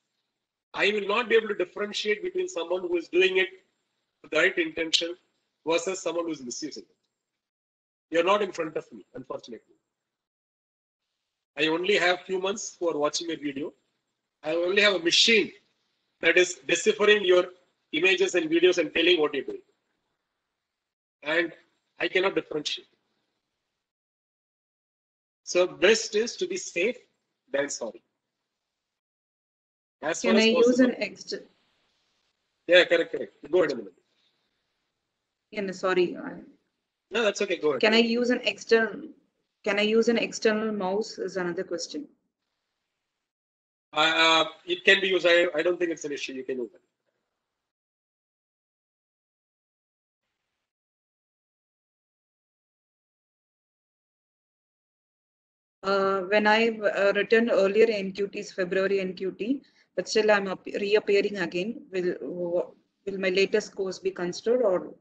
I will not be able to differentiate between someone who is doing it with the right intention versus someone who is misusing it. You're not in front of me, unfortunately. I only have humans who are watching a video. I only have a machine that is deciphering your images and videos and telling what you're doing. And I cannot differentiate. So best is to be safe than sorry. As Can I use an external? Yeah, correct. Go ahead a minute. Yeah, sorry. No, that's okay. Go ahead. Can I use an external? Can I use an external mouse? Is another question. It can be used. I don't think it's an issue. You can use it. When I returned earlier NQT's February NQT, but still I'm reappearing again. Will my latest scores be considered, or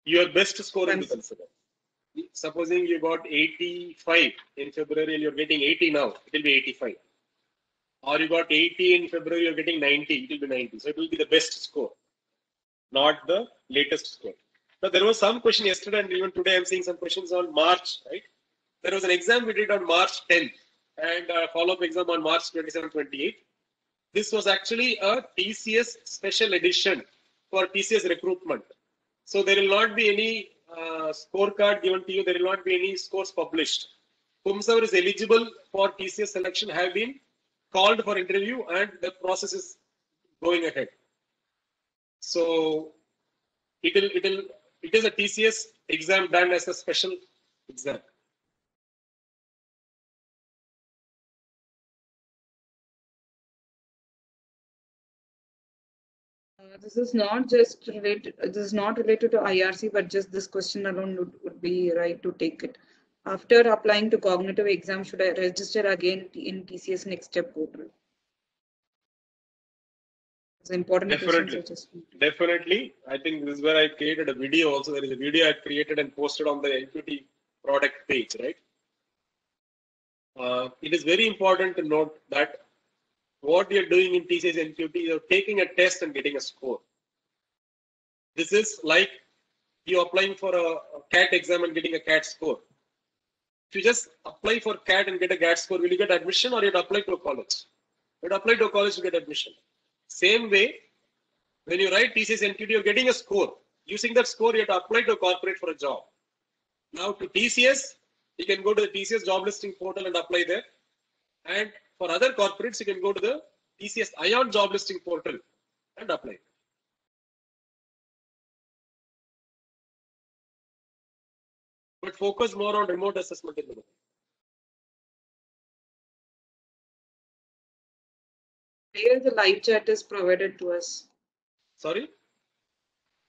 your best score will be considered? Supposing you got 85 in February and you're getting 80 now, it will be 85. Or you got 80 in February, you're getting 90, it will be 90. So it will be the best score, not the latest score. Now there was some question yesterday and even today I'm seeing some questions on March, right? There was an exam we did on March 10th and a follow-up exam on March 27, 28. This was actually a TCS special edition for TCS recruitment. So there will not be any scorecard given to you. There will not be any scores published. Whomsoever is eligible for TCS selection have been called for interview and the process is going ahead. So it is a TCS exam done as a special exam. This is not just related. This is not related to IRC, but just this question alone would be right to take it. After applying to cognitive exam, should I register again in TCS Next Step portal? It's important. Definitely. I think this is where I created a video. Also, there is a video I created and posted on the NQT product page, right? It is very important to note that what you're doing in TCS NQT, you're taking a test and getting a score. This is like you applying for a CAT exam and getting a CAT score. If you just apply for CAT and get a CAT score, will you get admission or you'd apply to a college? You'd apply to a college to get admission. Same way, when you write TCS NQT, you're getting a score. Using that score, you have to apply to a corporate for a job. Now to TCS, you can go to the TCS job listing portal and apply there. And for other corporates, you can go to the TCS ION job listing portal and apply. But focus more on remote assessment in the moment. Where the live chat is provided to us? Sorry?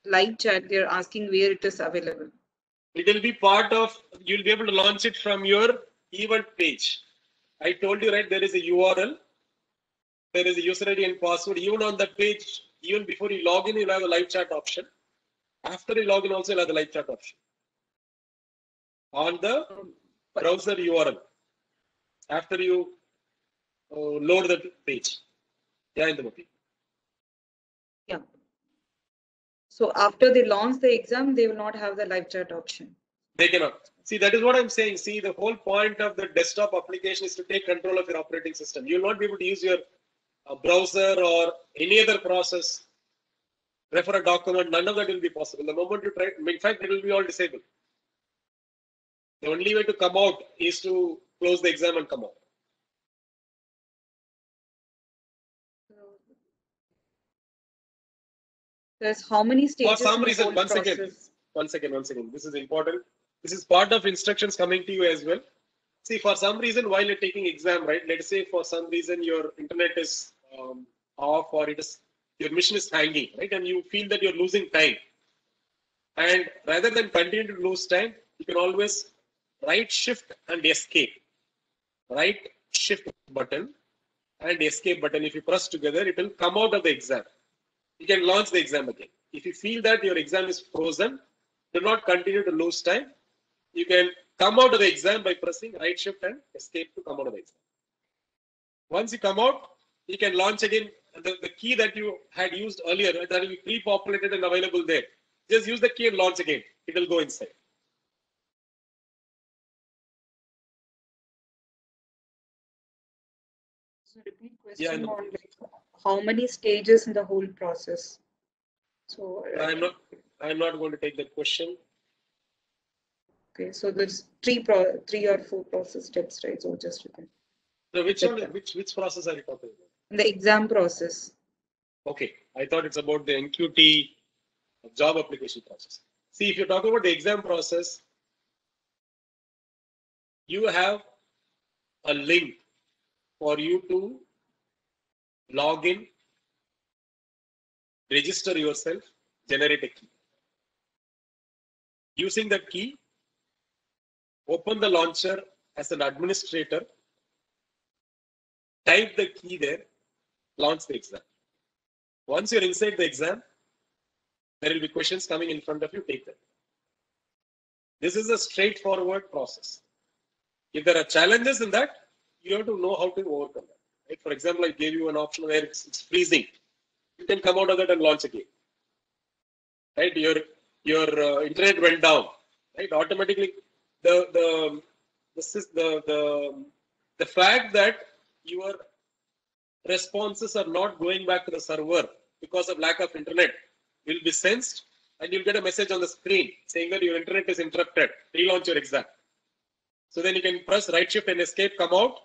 Live chat, they're asking where it is available. It will be part of, you'll be able to launch it from your event page. I told you, right, there is a URL, there is a user ID and password. Even on that page, even before you log in, you'll have a live chat option. After you log in, also, you'll have the live chat option. On the browser URL, after you load the page. Yeah, in the movie. Yeah. So after they launch the exam, they will not have the live chat option. They cannot. See, that is what I'm saying. See, the whole point of the desktop application is to take control of your operating system. You will not be able to use your browser or any other process, refer a document, none of that will be possible. The moment you try, in fact, it will be all disabled. The only way to come out is to close the exam and come out. There's how many stages? For some reason, once again, this is important. This is part of instructions coming to you as well. See, for some reason, while you're taking exam, right? Let's say for some reason your internet is off, or your mission is hanging, right? And you feel that you're losing time. And rather than continue to lose time, you can always right shift and escape. Right shift button and escape button. If you press together, it will come out of the exam. You can launch the exam again. If you feel that your exam is frozen, do not continue to lose time. You can come out of the exam by pressing right shift and escape to come out of the exam. Once you come out, you can launch again. The key that you had used earlier, that will be pre-populated and available there. Just use the key and launch again. It will go inside. So repeat Yeah, question on like how many stages in the whole process. So I'm not going to take that question. okay, so there's three or four process steps, right? So just repeat. So which process are you talking about? The exam process. Okay, I thought it's about the NQT job application process. See, if you're talking about the exam process, you have a link for you to log in, register yourself, generate a key. Using that key, open the launcher as an administrator, type the key there, launch the exam. Once you're inside the exam, there will be questions coming in front of you, take them. This is a straightforward process. If there are challenges in that, you have to know how to overcome that. Right? For example, I gave you an option where it's freezing. You can come out of that and launch again. Right? Your internet went down. Right? Automatically, the fact that your responses are not going back to the server because of lack of internet will be sensed, and you'll get a message on the screen saying that your internet is interrupted. Relaunch your exam. So then you can press right shift and escape, come out,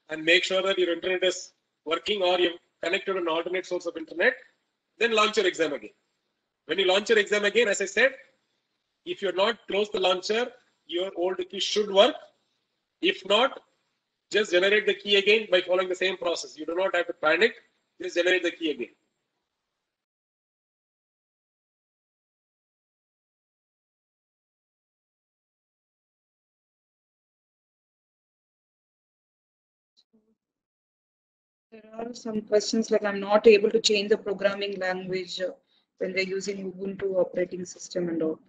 and make sure that your internet is working, or you've connected an alternate source of internet. Then launch your exam again. When you launch your exam again, as I said, if you're not closed the launcher, your old key should work. If not, just generate the key again by following the same process. You do not have to panic. Just generate the key again. There are some questions like I'm not able to change the programming language when they're using Ubuntu operating system and all.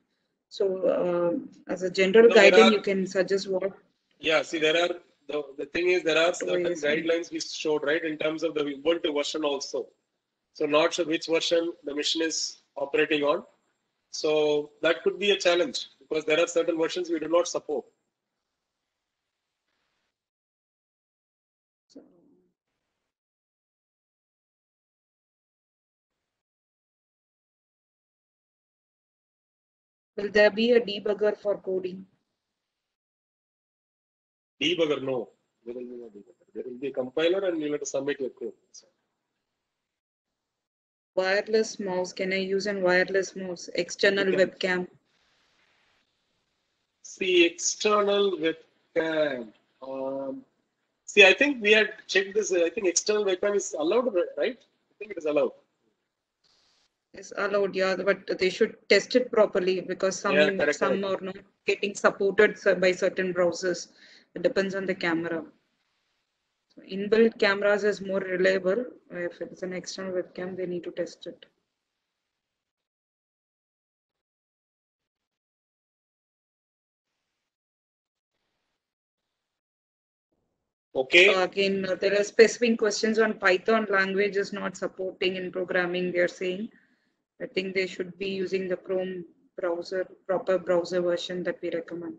So as a general guidance, you can suggest what? Yeah, see, there are the thing is there are certain guidelines we showed, right, in terms of the Ubuntu version also. So not sure which version the machine is operating on. So that could be a challenge because there are certain versions we do not support. Will there be a debugger for coding? Debugger, no. There will be no debugger. There will be a compiler and you have to submit your code. Wireless mouse. Can I use a wireless mouse? External webcam. See, external webcam. See, I think we had checked this. I think external webcam is allowed, right? I think it is allowed. It's allowed, yeah, but they should test it properly because some are not getting supported by certain browsers. It depends on the camera. So inbuilt cameras is more reliable. If it's an external webcam, they need to test it. Okay. Again, there are specific questions on Python language is not supporting in programming, they're saying. I think they should be using the Chrome browser, proper browser version that we recommend.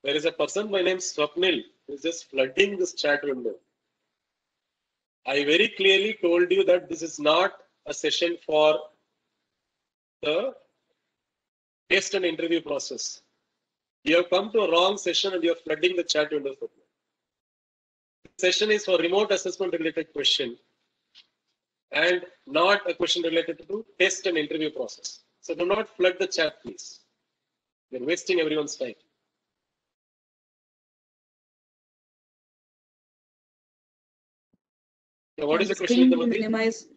There is a person by name Swapnil who is just flooding this chat window. I very clearly told you that this is not a session for the test and interview process. You have come to a wrong session and you are flooding the chat window. This session is for remote assessment related question and not a question related to test and interview process. So do not flood the chat, please. You're wasting everyone's time. So what is the question, Screen Indumati? minimize.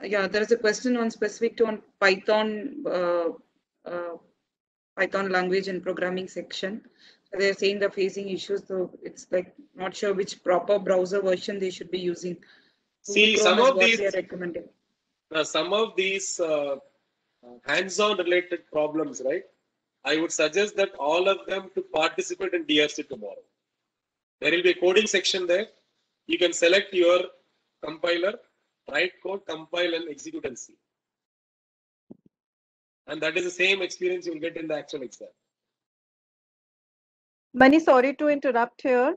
Yeah, there is a question on specific to on Python, Python language and programming section. So they're saying they're facing issues, so it's like not sure which proper browser version they should be using. See, Google Chrome is what they are recommending. some of these hands-on related problems, right? I would suggest that all of them to participate in DRC tomorrow. There will be a coding section there. You can select your compiler, write code, compile, and execute and see. And that is the same experience you will get in the actual exam. Mani, sorry to interrupt here.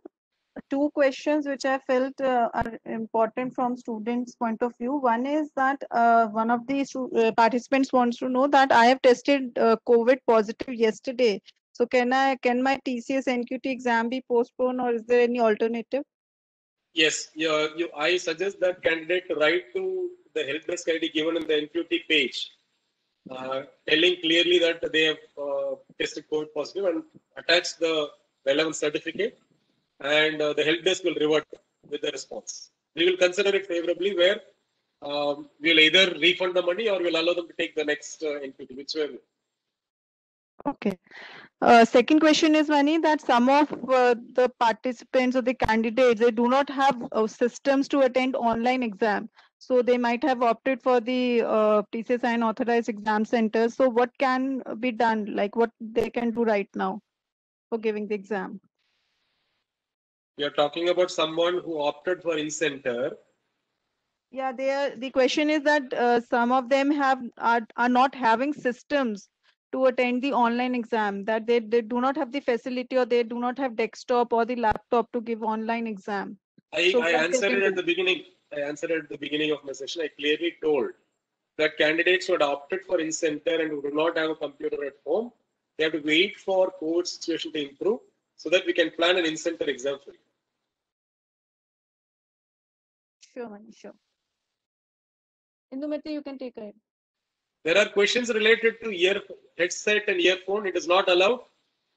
Two questions which I felt are important from students' point of view. One is that one of the participants wants to know that I have tested COVID positive yesterday. So can my TCS NQT exam be postponed, or is there any alternative? Yes, I suggest that candidate to write to the help desk ID given in the NQT page, telling clearly that they have tested COVID positive and attach the relevant certificate, and the help desk will revert with the response. We will consider it favorably, where we'll either refund the money or we'll allow them to take the next NQT, whichever. Okay. Second question is, Mani, that some of the participants or the candidates, they do not have systems to attend online exam. So they might have opted for the TCS and authorized exam centers. So what can be done? Like what they can do right now for giving the exam? We are talking about someone who opted for in-center. Yeah, the question is that some of them are not having systems to attend the online exam, that they do not have the facility, or they do not have desktop or the laptop to give online exam. I answered it at the beginning. I answered at the beginning of my session. I clearly told that candidates who had opted for in-center and who do not have a computer at home, they have to wait for COVID situation to improve so that we can plan an in-center exam for you. Sure, Mani, sure. Indumati, you can take it. There are questions related to headset and earphone. It is not allowed.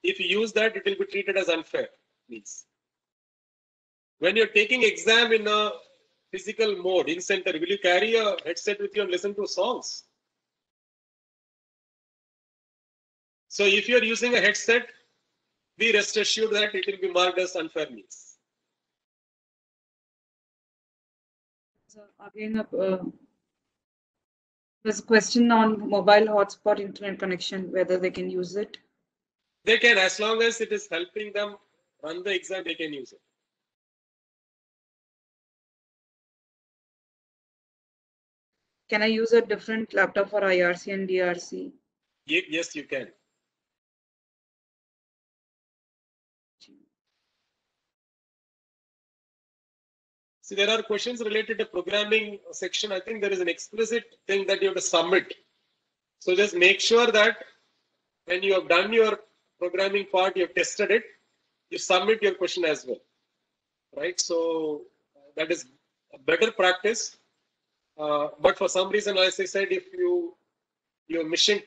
If you use that, it will be treated as unfair. Means when you're taking exam in a physical mode in center, will you carry a headset with you and listen to songs? So if you're using a headset, be rest assured that it will be marked as unfair means. So again, there's a question on mobile hotspot internet connection, whether they can use it. They can, as long as it is helping them run the exam, they can use it. Can I use a different laptop for IRC and DRC? Yes, you can. See, there are questions related to programming section. I think there is an explicit thing that you have to submit. So just make sure that when you have done your programming part, you have tested it, you submit your question as well, right? So that is a better practice. But for some reason, as I said, if your mission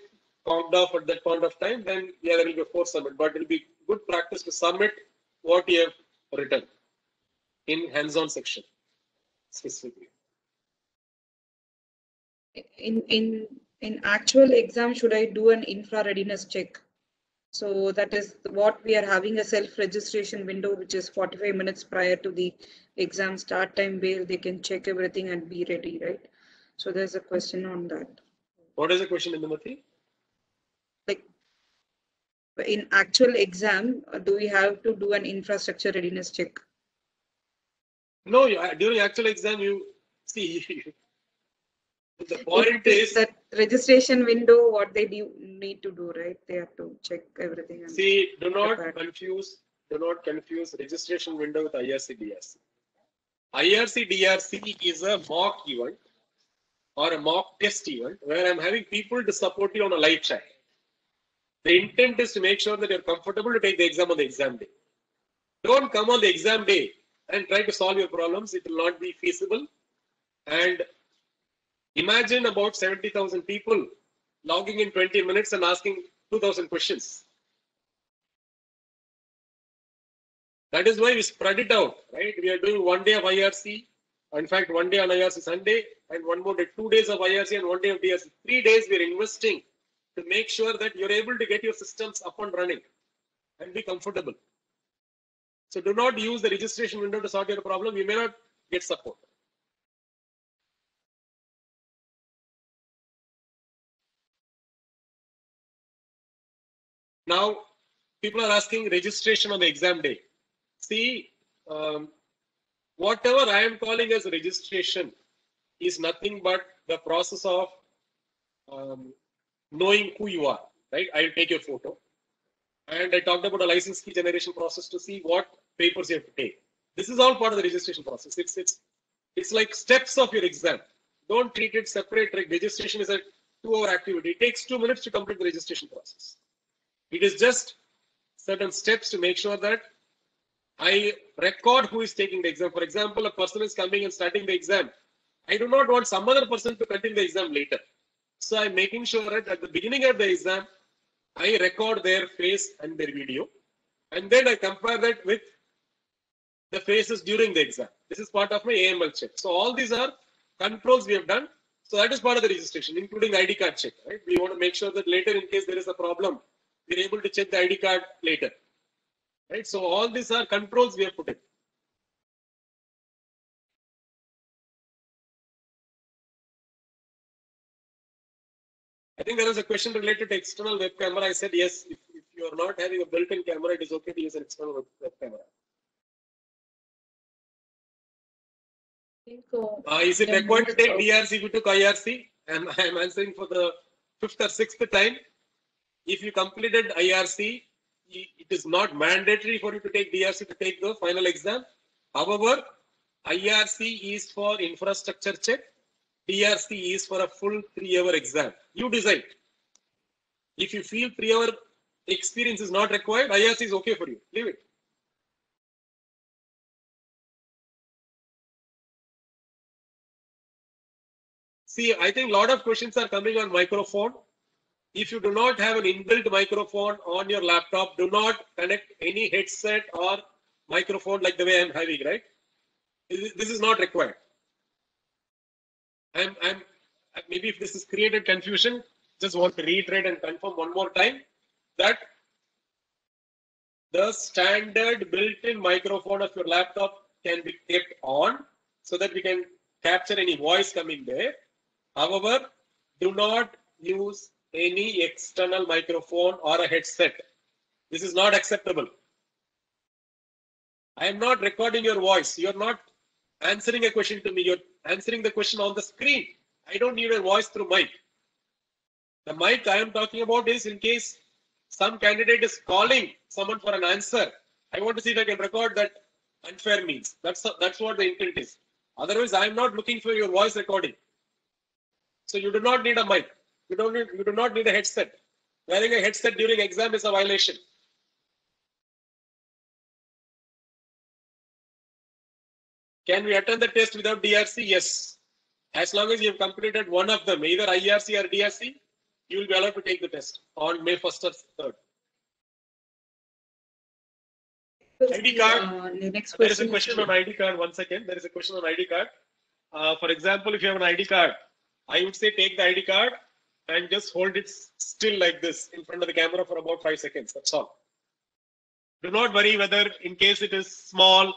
conked off at that point of time, then yeah, there will be a force submit. But it will be good practice to submit what you have written in hands-on section specifically. In actual exam, should I do an infra readiness check? So that is what we are having a self-registration window, which is 45 minutes prior to the exam start time, where they can check everything and be ready, right? So there's a question on that. What is the question, Indumati? Like in actual exam, do we have to do an infrastructure readiness check? No, during actual exam, you see. The point is that registration window, what they do need to do, right? They have to check everything. And see, do not confuse registration window with IRC DRC. IRC DRC is a mock event or a mock test event where I'm having people to support you on a live chat. The intent is to make sure that you're comfortable to take the exam on the exam day. Don't come on the exam day and try to solve your problems. It will not be feasible. And imagine about 70,000 people logging in 20 minutes and asking 2,000 questions. That is why we spread it out, right? We are doing one day of IRC, In fact, one day on IRC Sunday and one more day, 2 days of IRC and 1 day of DRC. 3 days we are investing to make sure that you're able to get your systems up and running and be comfortable. So do not use the registration window to sort your problem. You may not get support. Now, people are asking registration on the exam day. See, whatever I am calling as registration is nothing but the process of knowing who you are, right? I'll take your photo. And I talked about a license key generation process to see what papers you have to take. This is all part of the registration process. It's like steps of your exam. Don't treat it separate. Like registration is a 2-hour activity. It takes 2 minutes to complete the registration process. It is just certain steps to make sure that I record who is taking the exam. For example, a person is coming and starting the exam. I do not want some other person to continue the exam later. So I'm making sure that at the beginning of the exam, I record their face and their video. And then I compare that with the faces during the exam. This is part of my AML check. So all these are controls we have done. So that is part of the registration, including ID card check. Right? We want to make sure that later, in case there is a problem, we're able to check the ID card later. Right? So all these are controls we have put in. I think there was a question related to external web camera. I said yes. If you are not having a built-in camera, it is okay to use an external web camera. Is it required to take DRC if you took IRC? And I am answering for the 5th or 6th time. If you completed IRC, it is not mandatory for you to take DRC to take the final exam. However, IRC is for infrastructure check. DRC is for a full 3-hour exam. You decide. If you feel 3-hour experience is not required, IRC is okay for you. Leave it. See, I think a lot of questions are coming on microphone. If you do not have an inbuilt microphone on your laptop, do not connect any headset or microphone like the way I'm having, right? This is not required. Maybe if this has created confusion, just want to reiterate and confirm one more time that the standard built-in microphone of your laptop can be kept on so that we can capture any voice coming there. However, do not use any external microphone or a headset. This is not acceptable. I am not recording your voice. You're not answering a question to me. You're answering the question on the screen. I don't need a voice through mic. The mic I am talking about is in case some candidate is calling someone for an answer. I want to see if I can record that unfair means. That's what the intent is. Otherwise, I am not looking for your voice recording. So you do not need a mic. You do not need a headset. Wearing a headset during exam is a violation. Can we attend the test without DRC? Yes. As long as you have completed one of them, either IRC or DRC, you will be allowed to take the test on May 1st or 3rd. ID card. There is a question on ID card. 1 second. There is a question on ID card. For example, if you have an ID card, I would say take the ID card and just hold it still like this in front of the camera for about 5 seconds. That's all. Do not worry whether in case it is small,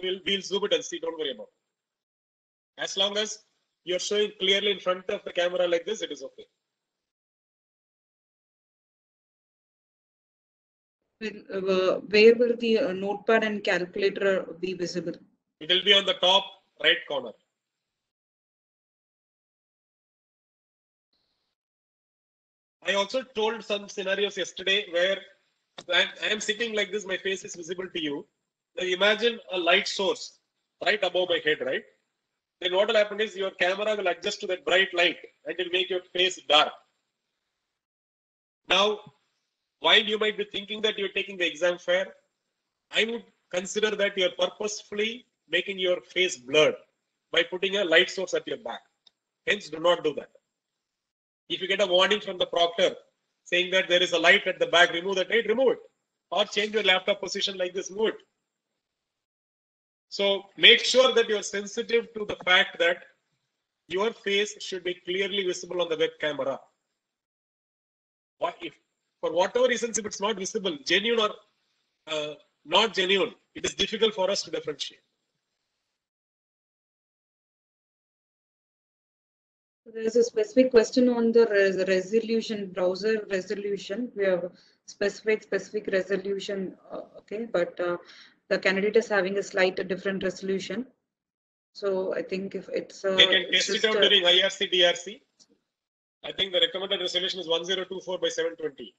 we'll zoom it and see. Don't worry about it. As long as you're showing clearly in front of the camera like this, it is okay. Where will the notepad and calculator be visible? It will be on the top right corner. I also told some scenarios yesterday where I am sitting like this, my face is visible to you. Now imagine a light source right above my head, right? Then what will happen is your camera will adjust to that bright light and it will make your face dark. Now, while you might be thinking that you're taking the exam fair, I would consider that you're purposefully making your face blurred by putting a light source at your back. Hence, do not do that. If you get a warning from the proctor saying that there is a light at the back, remove that light, remove it. Or change your laptop position like this, move it. So make sure that you're sensitive to the fact that your face should be clearly visible on the web camera. What if, for whatever reasons, if it's not visible, genuine or not genuine, it is difficult for us to differentiate. There's a specific question on the resolution, browser resolution. We have specific resolution, okay, but the candidate is having a slight different resolution. So I think if it's they can test it out during IRC, DRC. I think the recommended resolution is 1024 by 720.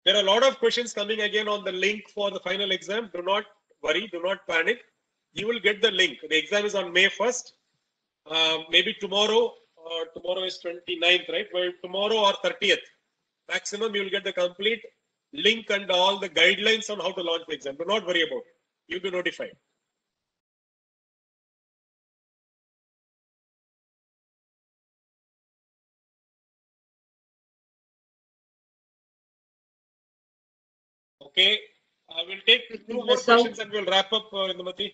There are a lot of questions coming again on the link for the final exam. Do not worry, do not panic. You will get the link. The exam is on May 1st. Maybe tomorrow, tomorrow is 29th, right? Well, tomorrow or 30th. Maximum, you will get the complete link and all the guidelines on how to launch the exam. Do not worry about it. You'll be notified. Okay, we'll take 2 more questions and we'll wrap up, Indumati.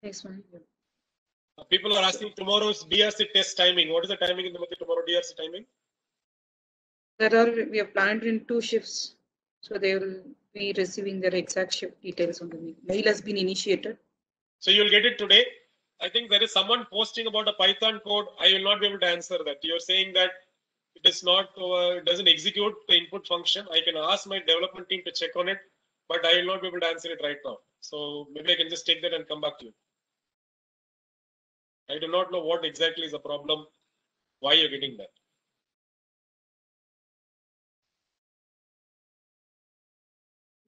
Next one. People are asking tomorrow's DRC test timing. What is the timing, Indumati, tomorrow DRC timing? We have planned in 2 shifts. So they will be receiving their exact shift details on the mail. Mail has been initiated. So you'll get it today. I think there is someone posting about a Python code. I will not be able to answer that. You're saying that it is not, it doesn't execute the input function. I can ask my development team to check on it, but I will not be able to answer it right now. So maybe I can just take that and come back to you. I do not know what exactly is the problem, why you're getting that.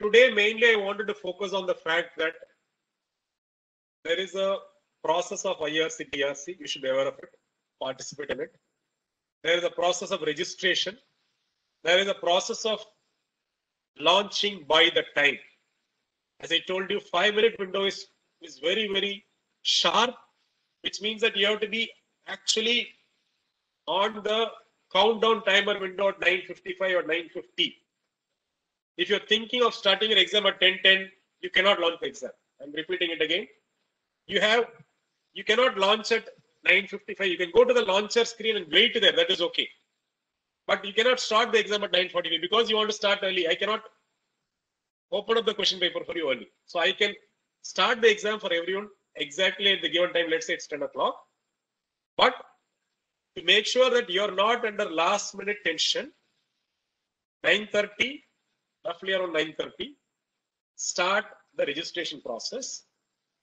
Today, mainly I wanted to focus on the fact that there is a process of IRC, DRC. You should be aware of it, participate in it. There is a process of registration. There is a process of launching by the time. As I told you, 5-minute window is very, very sharp, which means that you have to be actually on the countdown timer window at 9:55 or 9:50. If you're thinking of starting an exam at 10:10, you cannot launch the exam. I'm repeating it again. You cannot launch at 9:55. You can go to the launcher screen and wait there. That is okay. But you cannot start the exam at 9:45 because you want to start early. I cannot open up the question paper for you early. So I can start the exam for everyone exactly at the given time. Let's say it's 10 o'clock. But to make sure that you're not under last minute tension, 9:30, roughly around 9:30, start the registration process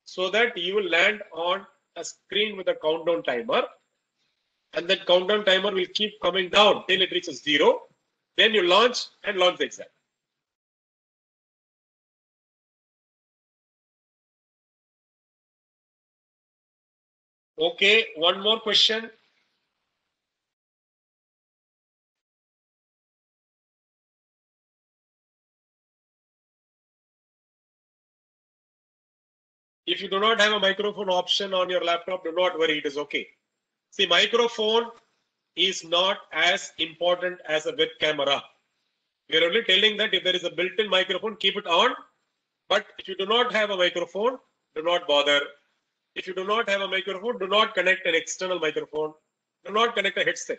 so that you will land on a screen with a countdown timer, and that countdown timer will keep coming down till it reaches 0. Then you launch the exam. Okay, one more question. If you do not have a microphone option on your laptop, do not worry, it is okay. See, microphone is not as important as a web camera. We are only telling that if there is a built-in microphone, keep it on. But if you do not have a microphone, do not bother. If you do not have a microphone, do not connect an external microphone. Do not connect a headset.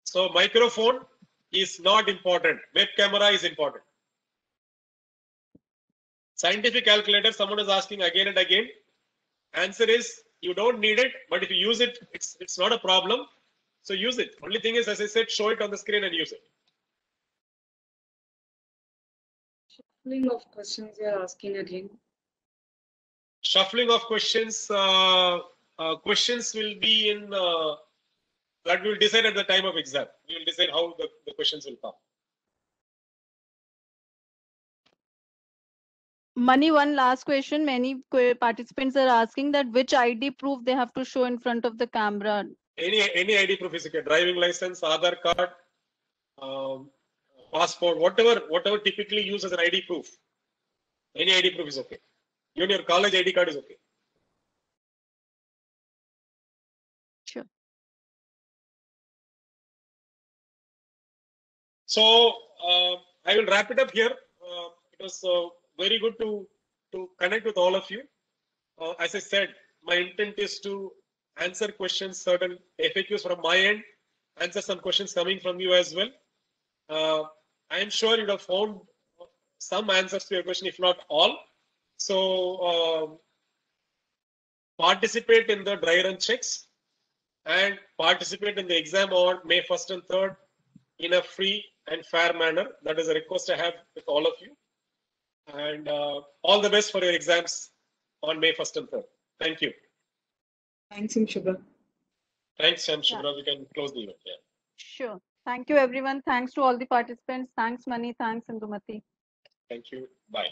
So microphone is not important. Web camera is important. Scientific calculator, someone is asking again and again. Answer is you don't need it, but if you use it, it's not a problem. So use it. Only thing is, as I said, show it on the screen and use it. Shuffling of questions you are asking again. Shuffling of questions. Questions will be in that we will decide at the time of exam. We will decide how the questions will come. Mani, one last question. Many participants are asking that which ID proof they have to show in front of the camera. Any ID proof is okay. Driving license, Aadhaar card, passport, whatever typically used as an ID proof. Any ID proof is okay. Even your college ID card is okay. Sure. So I will wrap it up here. It was very good to connect with all of you. As I said, my intent is to answer questions, certain FAQs from my end, answer some questions coming from you as well. I am sure you'd have found some answers to your question, if not all. So participate in the dry run checks and participate in the exam on May 1st and 3rd in a free and fair manner. That is a request I have with all of you. And all the best for your exams on May 1st and 3rd. Thank you. Thanks, Shubhra. Thanks, Shubhra. We can close the event. Yeah. Sure. Thank you, everyone. Thanks to all the participants. Thanks, Mani. Thanks, Indumati. Thank you. Bye.